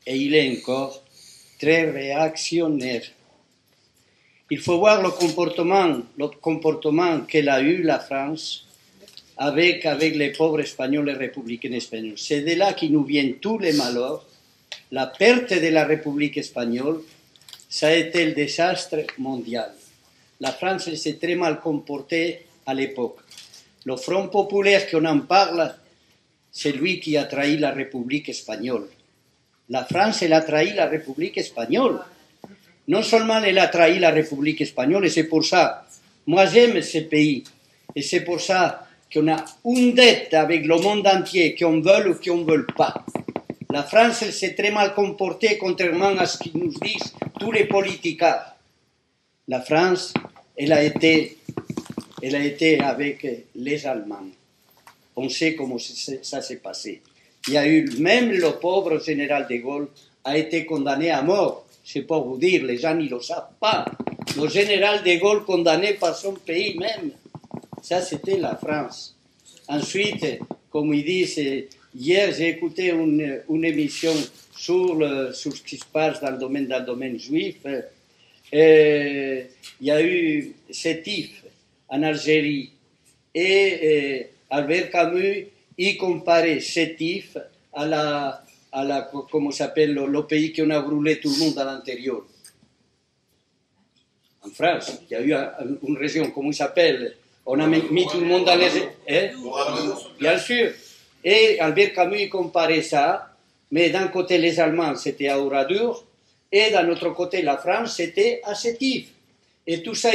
et il est encore, très réactionnaire. Il faut voir le comportement qu'elle a eu, la France, avec les pauvres Espagnols et républicains espagnols. C'est de là que nous viennent tous les malheurs. La perte de la République espagnole, ça a été le désastre mondial. La France s'est très mal comportée à l'époque. Le Front populaire qu'on en parle, c'est lui qui a trahi la République espagnole. La France, elle a trahi la République espagnole. Non seulement elle a trahi la République espagnole, et c'est pour ça, moi j'aime ce pays, et c'est pour ça qu'on a une dette avec le monde entier, qu'on veut ou qu'on ne veut pas. La France, elle s'est très mal comportée, contrairement à ce qu'ils nous disent tous les politiciens. La France, elle a été avec les Allemands. On sait comment ça s'est passé. Il y a eu, même le pauvre général de Gaulle a été condamné à mort. C'est pour vous dire, les gens ne le savent pas. Le général de Gaulle condamné par son pays même. Ça, c'était la France. Ensuite, comme ils disent, hier, j'ai écouté une émission sur ce qui se passe dans le domaine juif. Il y a eu Sétif en Algérie. Et Albert Camus, il comparait Sétif à comment s'appelle, le pays qu'on a brûlé tout le monde à l'intérieur. En France, il y a eu une région, comment il s'appelle, on a mis tout le monde dans les... Bien sûr. Et Albert Camus, il comparait ça, mais d'un côté, les Allemands, c'était à Oradour, et d'un autre côté, la France, c'était à Sétif. Et tout ça,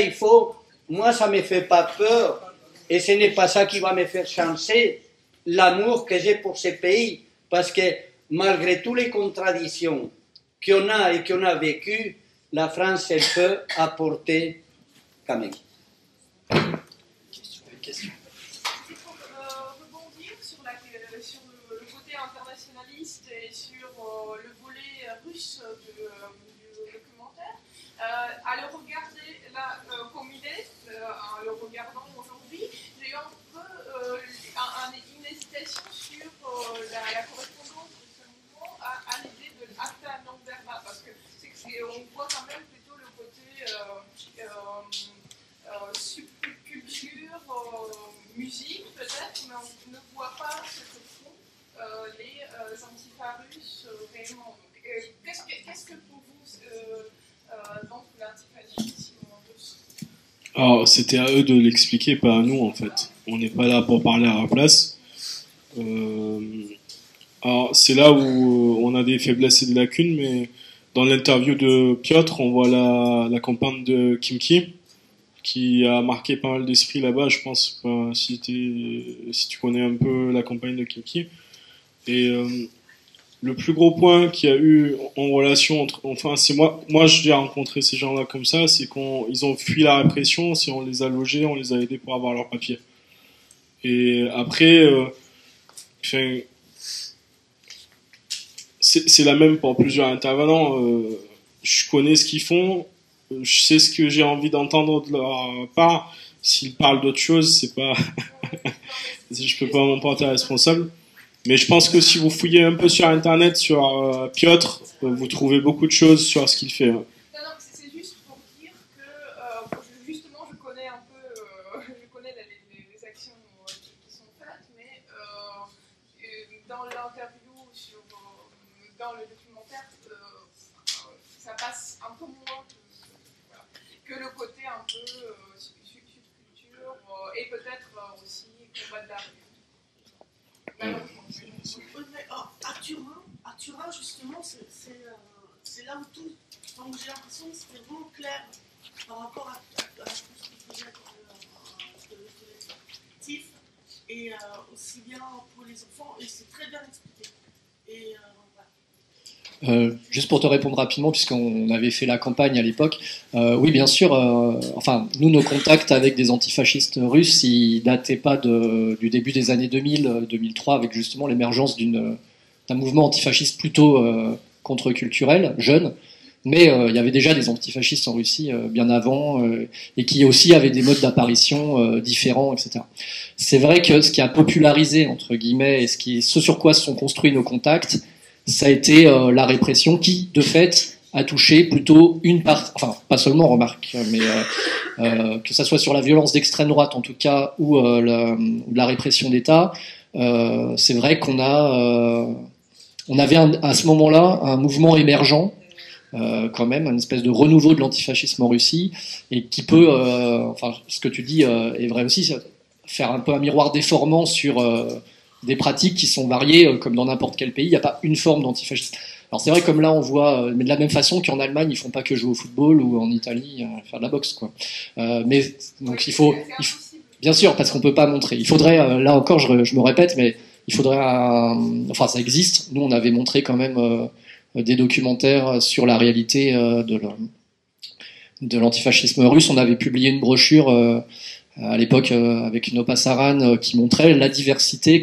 moi, ça ne me fait pas peur, et ce n'est pas ça qui va me faire changer l'amour que j'ai pour ce pays, parce que malgré toutes les contradictions qu'on a et qu'on a vécues, la France, elle peut apporter quand même. Question. Pour rebondir sur le côté internationaliste et sur le volet russe du documentaire, à le regarder là, comme il est, en le regardant aujourd'hui, j'ai eu un peu une hésitation sur la correspondance de ce mouvement à l'idée de l'acte non verbal, parce que on voit quand même plutôt le côté subculture, musique peut-être, mais on ne voit pas ce que font les antifas russes réellement. Qu'est-ce que pour vous donc l'antifascisme russe? Alors, c'était à eux de l'expliquer, pas à nous en fait. On n'est pas là pour parler à la place. Alors, c'est là où on a des faiblesses et des lacunes, mais dans l'interview de Piotr, on voit la campagne de Kimki, qui a marqué pas mal d'esprit là-bas, je pense, si tu connais un peu la campagne de Kimki. Et le plus gros point qu'il y a eu en relation c'est moi j'ai rencontré ces gens-là comme ça, c'est qu'ils ont fui la répression, si on les a logés, on les a aidés pour avoir leurs papiers. Et après, c'est la même pour plusieurs intervenants. Je connais ce qu'ils font, je sais ce que j'ai envie d'entendre de leur part. S'ils parlent d'autre chose, c'est pas, je peux pas m'en porter responsable. Mais je pense que si vous fouillez un peu sur Internet, sur Piotr, vous trouvez beaucoup de choses sur ce qu'il fait. Non, c'est juste pour dire que justement, je connais un peu, je connais les actions qui sont faites, mais dans l'interview, dans le documentaire, ça passe un peu moins que le côté un peu subculture et peut-être aussi combat de la rue. À Turin, justement, c'est là où tout. Donc j'ai l'impression que c'était vraiment clair par rapport à tout ce que faisait le collectif, et aussi bien pour les enfants, et c'est très bien expliqué. Et juste pour te répondre rapidement, puisqu'on avait fait la campagne à l'époque, oui, bien sûr, enfin, nous, nos contacts avec des antifascistes russes, ils dataient pas du début des années 2000, 2003, avec justement l'émergence d'un mouvement antifasciste plutôt contre-culturel, jeune, mais il y avait déjà des antifascistes en Russie bien avant, et qui aussi avaient des modes d'apparition différents, etc. C'est vrai que ce qui a popularisé, entre guillemets, et ce sur quoi se sont construits nos contacts, ça a été la répression qui, de fait, a touché plutôt une partie, enfin, pas seulement, remarque, mais que ça soit sur la violence d'extrême droite, en tout cas, ou la répression d'État, c'est vrai qu'on avait à ce moment-là un mouvement émergent, quand même, une espèce de renouveau de l'antifascisme en Russie, et qui peut, enfin, ce que tu dis est vrai aussi, faire un peu un miroir déformant sur des pratiques qui sont variées, comme dans n'importe quel pays. Il n'y a pas une forme d'antifascisme. Alors c'est vrai, comme là on voit, mais de la même façon qu'en Allemagne ils font pas que jouer au football, ou en Italie faire de la boxe, quoi. Mais donc il faut bien sûr, parce qu'on peut pas montrer. Il faudrait, là encore, je me répète, mais il faudrait, enfin ça existe. Nous on avait montré quand même des documentaires sur la réalité de l'antifascisme russe. On avait publié une brochure à l'époque avec Nopa Saran qui montrait la diversité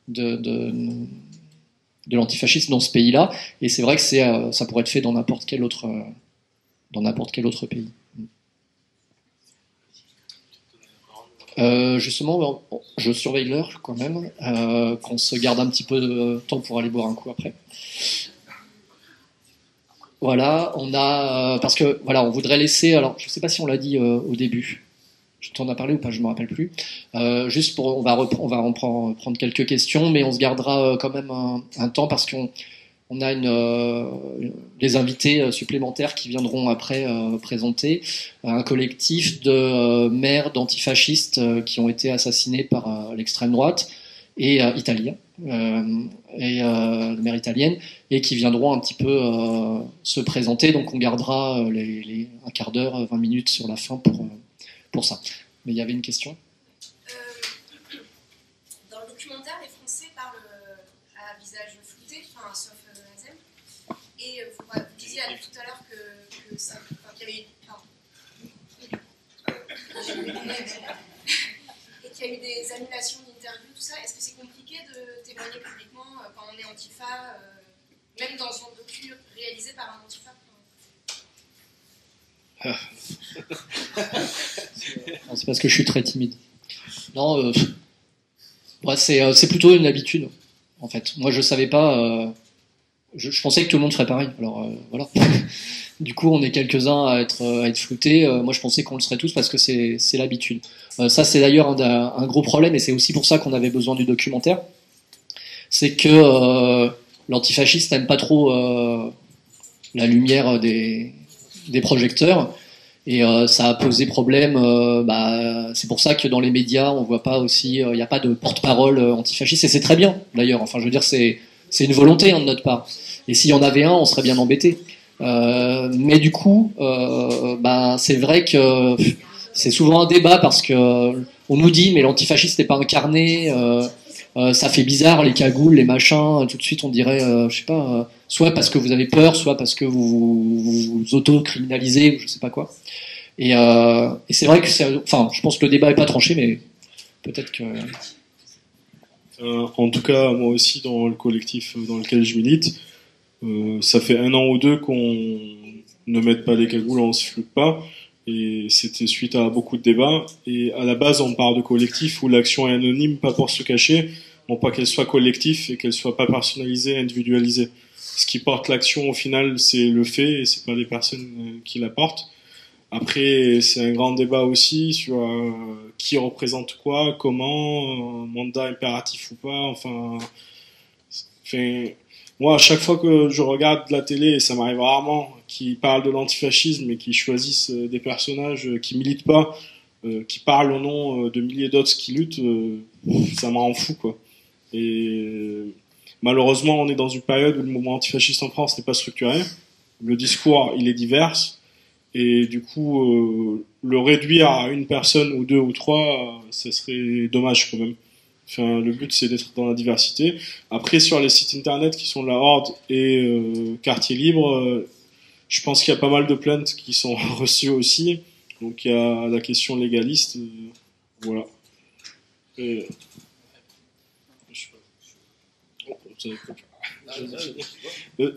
de l'antifascisme dans ce pays-là, et c'est vrai que ça pourrait être fait dans n'importe quel autre pays. Justement, je surveille l'heure quand même, qu'on se garde un petit peu de temps pour aller boire un coup après. Voilà, parce que voilà, on voudrait laisser. Alors, je ne sais pas si on l'a dit au début. Je t'en ai parlé ou pas, je ne me rappelle plus. Juste on va prendre quelques questions, mais on se gardera quand même un temps, parce qu'on a des invités supplémentaires qui viendront après présenter un collectif de maires d'antifascistes qui ont été assassinés par l'extrême droite, et italien, maires italiennes, et qui viendront un petit peu se présenter. Donc on gardera un quart d'heure, 20 minutes sur la fin pour ça. Mais il y avait une question. Dans le documentaire, les Français parlent à visage flouté, enfin, sauf Azem. Et vous disiez tout à l'heure que ça, qu'il y avait et qu'il y a eu des annulations d'interviews, tout ça. Est-ce que c'est compliqué de témoigner publiquement quand on est antifa, même dans un docu réalisé par un antifa? Non, c'est parce que je suis très timide. Non, c'est plutôt une habitude, en fait. Moi, je savais pas. Je pensais que tout le monde ferait pareil. Alors voilà. Du coup, on est quelques-uns à être floutés. Moi, je pensais qu'on le serait tous, parce que c'est l'habitude. Ça, c'est d'ailleurs un gros problème, et c'est aussi pour ça qu'on avait besoin du documentaire. C'est que l'antifasciste n'aime pas trop la lumière des projecteurs, et ça a posé problème. C'est pour ça que dans les médias on voit pas aussi, il n'y a pas de porte-parole antifasciste, et c'est très bien d'ailleurs. Enfin, je veux dire, c'est une volonté de notre part, et s'il y en avait un, on serait bien embêté. Mais du coup, c'est vrai que c'est souvent un débat, parce que on nous dit mais l'antifasciste n'est pas incarné. Ça fait bizarre, les cagoules, les machins. Tout de suite, on dirait, je sais pas, soit parce que vous avez peur, soit parce que vous auto-criminalisez, ou je sais pas quoi. Et c'est vrai que je pense que le débat est pas tranché, mais peut-être que. En tout cas, moi aussi, dans le collectif dans lequel je milite, ça fait 1 an ou 2 qu'on ne met pas les cagoules, on se floute pas. Et c'était suite à beaucoup de débats. Et à la base, on parle de collectif où l'action est anonyme, pas pour se cacher, non pas qu'elle soit collective et qu'elle soit pas personnalisée, individualisée. Ce qui porte l'action, au final, c'est le fait et c'est pas les personnes qui la portent. Après, c'est un grand débat aussi sur qui représente quoi, comment, mandat impératif ou pas. Enfin, moi, à chaque fois que je regarde la télé, et ça m'arrive rarement, qui parlent de l'antifascisme et qui choisissent des personnages qui militent pas, qui parlent au nom de milliers d'autres qui luttent, ça me rend fou, quoi. Et malheureusement, on est dans une période où le mouvement antifasciste en France n'est pas structuré. Le discours, il est divers. Et du coup, le réduire à une personne ou 2 ou 3, ça serait dommage quand même. Enfin, le but, c'est d'être dans la diversité. Après, sur les sites internet qui sont la Horde et Quartier Libre, je pense qu'il y a pas mal de plaintes qui sont reçues aussi. Donc, il y a la question légaliste. Voilà. Et...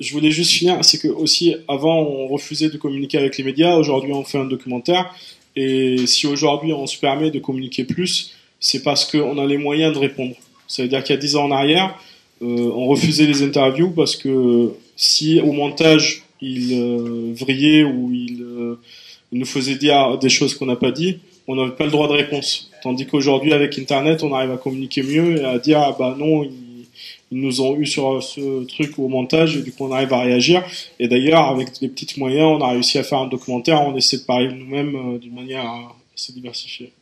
Je voulais juste finir, c'est que aussi avant on refusait de communiquer avec les médias, aujourd'hui on fait un documentaire, et si aujourd'hui on se permet de communiquer plus, c'est parce qu'on a les moyens de répondre. Ça veut dire qu'il y a 10 ans en arrière, on refusait les interviews parce que si au montage il vrillait ou il nous faisait dire des choses qu'on n'a pas dit, on n'avait pas le droit de réponse. Tandis qu'aujourd'hui avec Internet on arrive à communiquer mieux et à dire ah bah non, ils nous ont eu sur ce truc au montage et du coup on arrive à réagir. Et d'ailleurs avec des petits moyens on a réussi à faire un documentaire, on essaie de parler de nous-mêmes d'une manière assez diversifiée.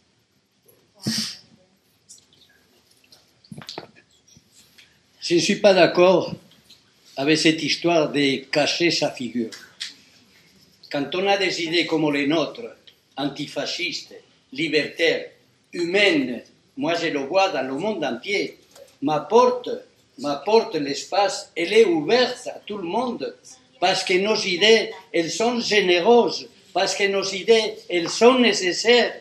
Je ne suis pas d'accord avec cette histoire de cacher sa figure. Quand on a des idées comme les nôtres, antifascistes, libertaires, humaines, moi je le vois dans le monde entier, ma porte, l'espace, elle est ouverte à tout le monde, parce que nos idées, elles sont généreuses, parce que nos idées, elles sont nécessaires,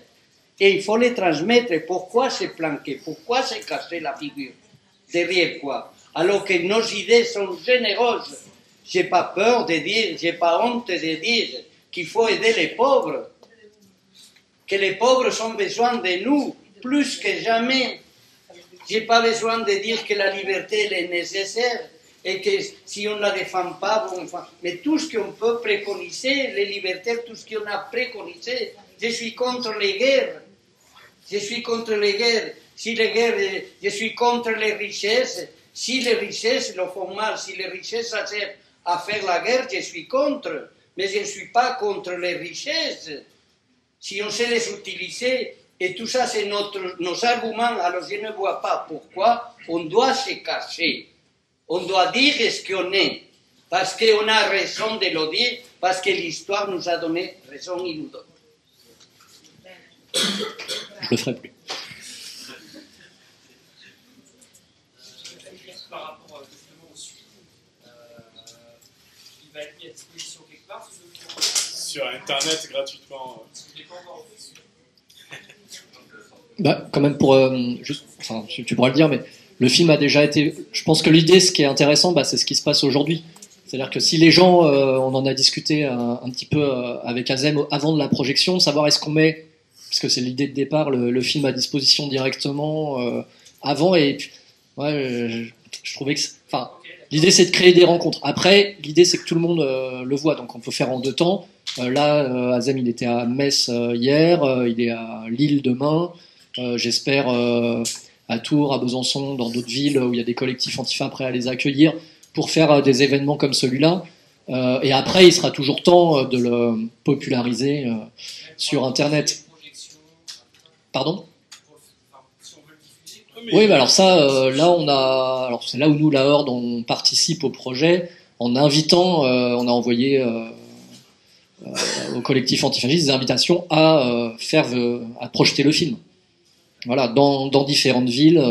et il faut les transmettre. Pourquoi se planquer? Pourquoi se cacher la figure? Derrière quoi? Alors que nos idées sont généreuses. J'ai pas peur de dire, j'ai pas honte de dire qu'il faut aider les pauvres, que les pauvres ont besoin de nous, plus que jamais. J'ai pas besoin de dire que la liberté elle est nécessaire et que si on ne la défend pas, bon, enfin, mais tout ce qu'on peut préconiser, les libertés, tout ce qu'on a préconisé, je suis contre les guerres. Je suis contre les guerres. Si les guerres, je suis contre les richesses. Si les richesses le font mal, si les richesses servent à faire la guerre, je suis contre. Mais je ne suis pas contre les richesses. Si on sait les utiliser, et tout ça, c'est nos arguments. Alors, je ne vois pas pourquoi on doit se cacher. On doit dire ce qu'on est. Parce qu'on a raison de le dire, parce que l'histoire nous a donné raison, il nous donne. Je le ferai plus. Par rapport justement au suivi, il va être mis à disposition quelque part. Sur Internet, gratuitement. Bah, quand même pour, enfin, tu pourras le dire, mais le film a déjà été. Je pense que l'idée, ce qui est intéressant, bah, c'est ce qui se passe aujourd'hui. C'est-à-dire que si les gens, on en a discuté un petit peu avec Azem avant de la projection, savoir est-ce qu'on met, parce que c'est l'idée de départ, le film à disposition directement avant, et ouais, je trouvais que, enfin, l'idée c'est de créer des rencontres. Après, l'idée c'est que tout le monde le voit, donc on peut faire en 2 temps. Là, Azem il était à Metz hier, il est à Lille demain. J'espère à Tours, à Besançon, dans d'autres villes où il y a des collectifs antifa prêts à les accueillir pour faire des événements comme celui-là. Et après, il sera toujours temps de le populariser sur Internet. Pardon ? Oui, mais alors ça, là on a, alors c'est là où nous, la Horde, on participe au projet en invitant, on a envoyé au collectif antifasciste des invitations à à projeter le film. Voilà, dans différentes villes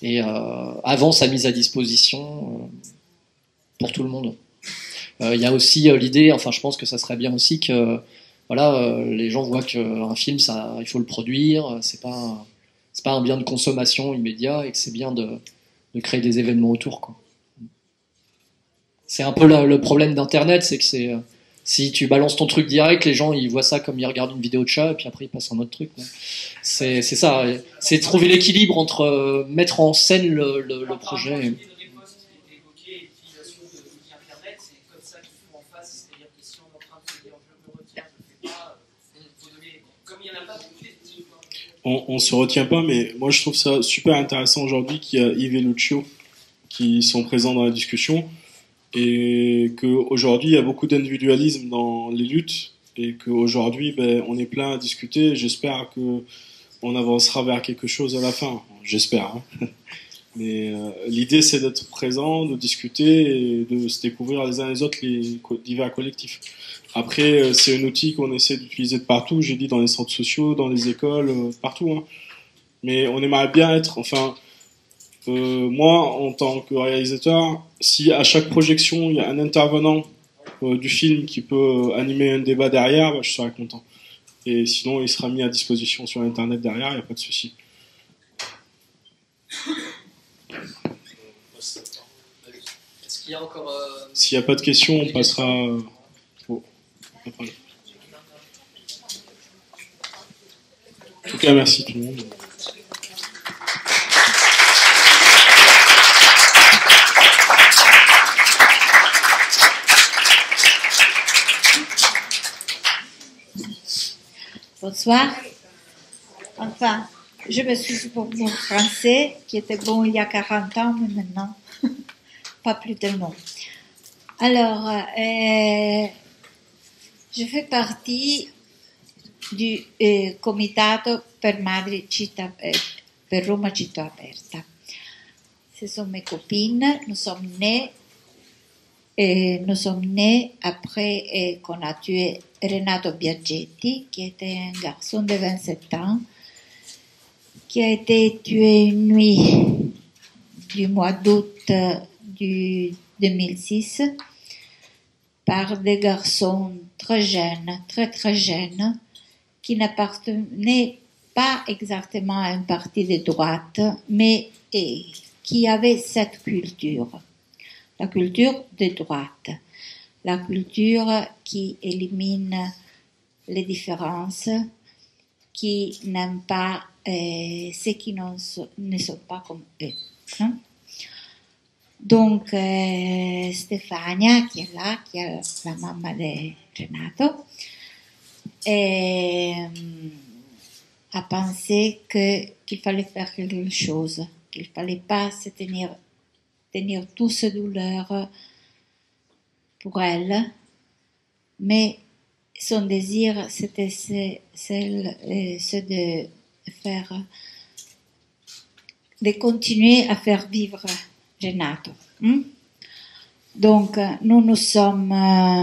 et avant sa mise à disposition pour tout le monde. Il y a aussi l'idée, enfin je pense que ça serait bien aussi que voilà, les gens voient qu'un film, ça, il faut le produire, c'est pas c'est pas un bien de consommation immédiat et que c'est bien de créer des événements autour, quoi. C'est un peu le problème d'Internet, c'est que si tu balances ton truc direct, les gens ils voient ça comme ils regardent une vidéo de chat et puis après ils passent à un autre truc. C'est ça, c'est trouver l'équilibre entre mettre en scène le projet. On se retient pas, mais moi je trouve ça super intéressant aujourd'hui qu'il y a Yves et Lucio qui sont présents dans la discussion et qu'aujourd'hui il y a beaucoup d'individualisme dans les luttes et qu'aujourd'hui on est plein à discuter. J'espère qu'on avancera vers quelque chose à la fin. J'espère. Hein. Mais l'idée c'est d'être présent, de discuter et de se découvrir les uns les autres les divers collectifs. Après, c'est un outil qu'on essaie d'utiliser de partout, j'ai dit dans les centres sociaux, dans les écoles, partout. Hein. Mais on aimerait bien être, moi, en tant que réalisateur, si à chaque projection, il y a un intervenant du film qui peut animer un débat derrière, je serais content. Et sinon, il sera mis à disposition sur Internet derrière, il n'y a pas de souci. Est-ce qu'il y a encore... S'il n'y a pas de questions, on passera... En tout cas, merci tout le monde. Bonsoir. Enfin, je me suis pour mon français, qui était bon il y a 40 ans, mais maintenant, pas plus tellement. Alors, je fais partie du Comitato per Madri Città, per Roma Città Aperta. Ce sont mes copines, nous sommes nés après qu'on a tué Renato Biaggetti, qui était un garçon de 27 ans, qui a été tué une nuit du mois d'août du 2006 par des garçons très jeunes, très jeunes, qui n'appartenaient pas exactement à un parti de droite, mais qui avaient cette culture, la culture de droite, la culture qui élimine les différences, qui n'aime pas ceux qui ne sont pas comme eux. Hein? Donc, Stefania, qui est là, qui est la maman de Renato, a pensé qu'il fallait faire quelque chose, qu'il ne fallait pas se tenir toute cette douleur pour elle, mais son désir, c'était de continuer à faire vivre Renato. Donc, nous sommes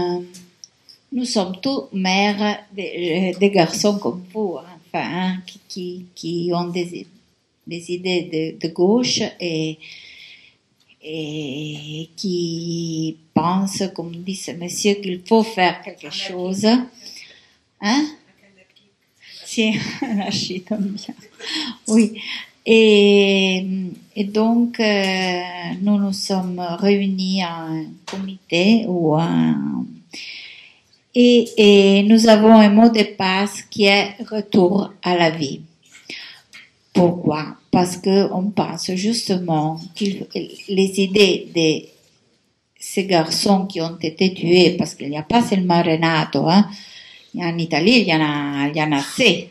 tous mères des garçons comme vous, enfin, qui ont des idées de gauche et qui pensent, comme dit ce monsieur, qu'il faut faire quelque chose. Hein? Si, anarchiste, bien. Oui. Et donc, nous nous sommes réunis en un comité et nous avons un mot de passe qui est retour à la vie. Pourquoi? Parce qu'on pense justement que les idées de ces garçons qui ont été tués, parce qu'il n'y a pas seulement Renato, hein, en Italie, il y en a assez.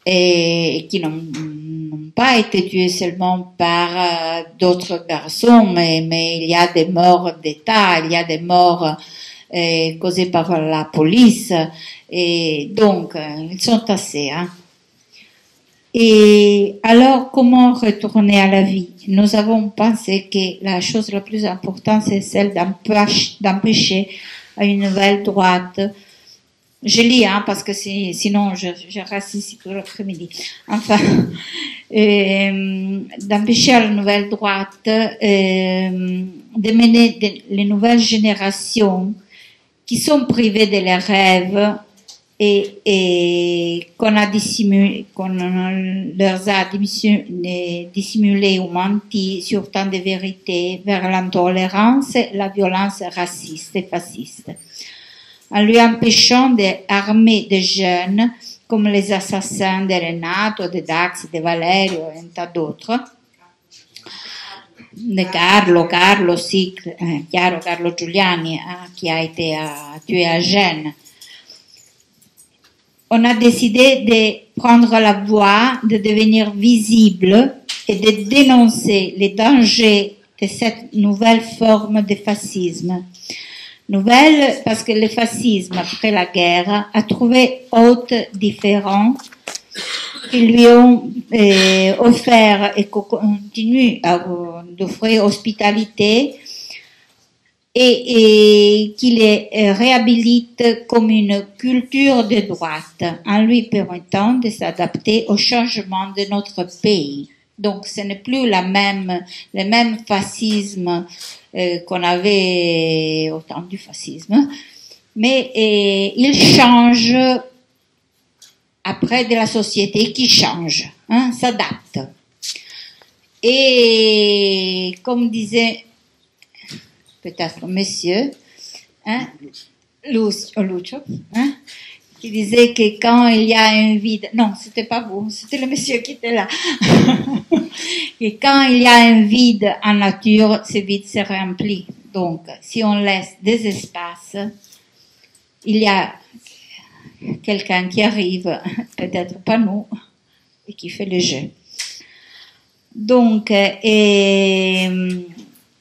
Et qui n'ont pas été tués seulement par d'autres garçons, mais il y a des morts d'État, il y a des morts causées par la police, et donc ils sont assez. Hein. Et alors, comment retourner à la vie? Nous avons pensé que la chose la plus importante, c'est celle d'empêcher à une nouvelle droite. Je lis, hein, parce que sinon je reste ici tout l'après-midi. Enfin, d'empêcher à la nouvelle droite de mener les nouvelles générations qui sont privées de leurs rêves et qu'on leur a dissimulé ou menti sur tant de vérités vers l'intolérance, la violence raciste et fasciste, en lui empêchant d'armer des jeunes comme les assassins de Renato, de Dax, de Valerio et un tas d'autres, de Carlo aussi, Carlo Giuliani, qui a été tué à Gênes. On a décidé de prendre la voie, de devenir visible et de dénoncer les dangers de cette nouvelle forme de fascisme. Nouvelle parce que le fascisme, après la guerre, a trouvé hôtes différents qui lui ont offert et continuent d'offrir hospitalité et qui les réhabilite comme une culture de droite en lui permettant de s'adapter au changement de notre pays. Donc ce n'est plus le même fascisme qu'on avait au temps du fascisme, mais il change après de la société qui change, s'adapte. Et comme disait peut-être monsieur, Lucio, qui disait que quand il y a un vide, non, c'était pas vous, c'était le monsieur qui était là, que quand il y a un vide en nature, ce vide se remplit. Donc, si on laisse des espaces, il y a quelqu'un qui arrive, peut-être pas nous, et qui fait le jeu. Donc,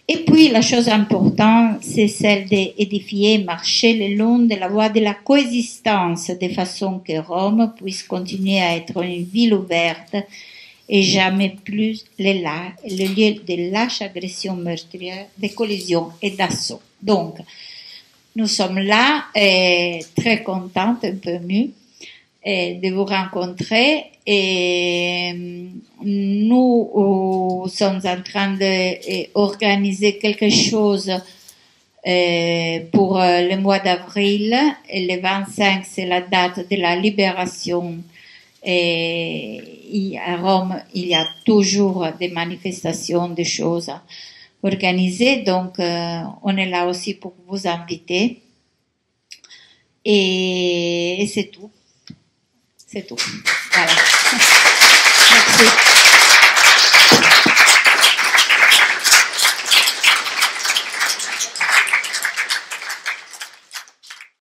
et puis, la chose importante, c'est celle d'édifier, marcher le long de la voie de la coexistence, de façon que Rome puisse continuer à être une ville ouverte et jamais plus le lieu de lâches agressions meurtrières, de collisions et d'assauts. Donc, nous sommes là, très contentes, un peu émues, de vous rencontrer. Et nous sommes en train d'organiser quelque chose pour le mois d'avril. Et le 25, c'est la date de la libération. Et à Rome, il y a toujours des manifestations, des choses organisées. Donc, on est là aussi pour vous inviter. Et c'est tout. C'est tout. Voilà. Merci.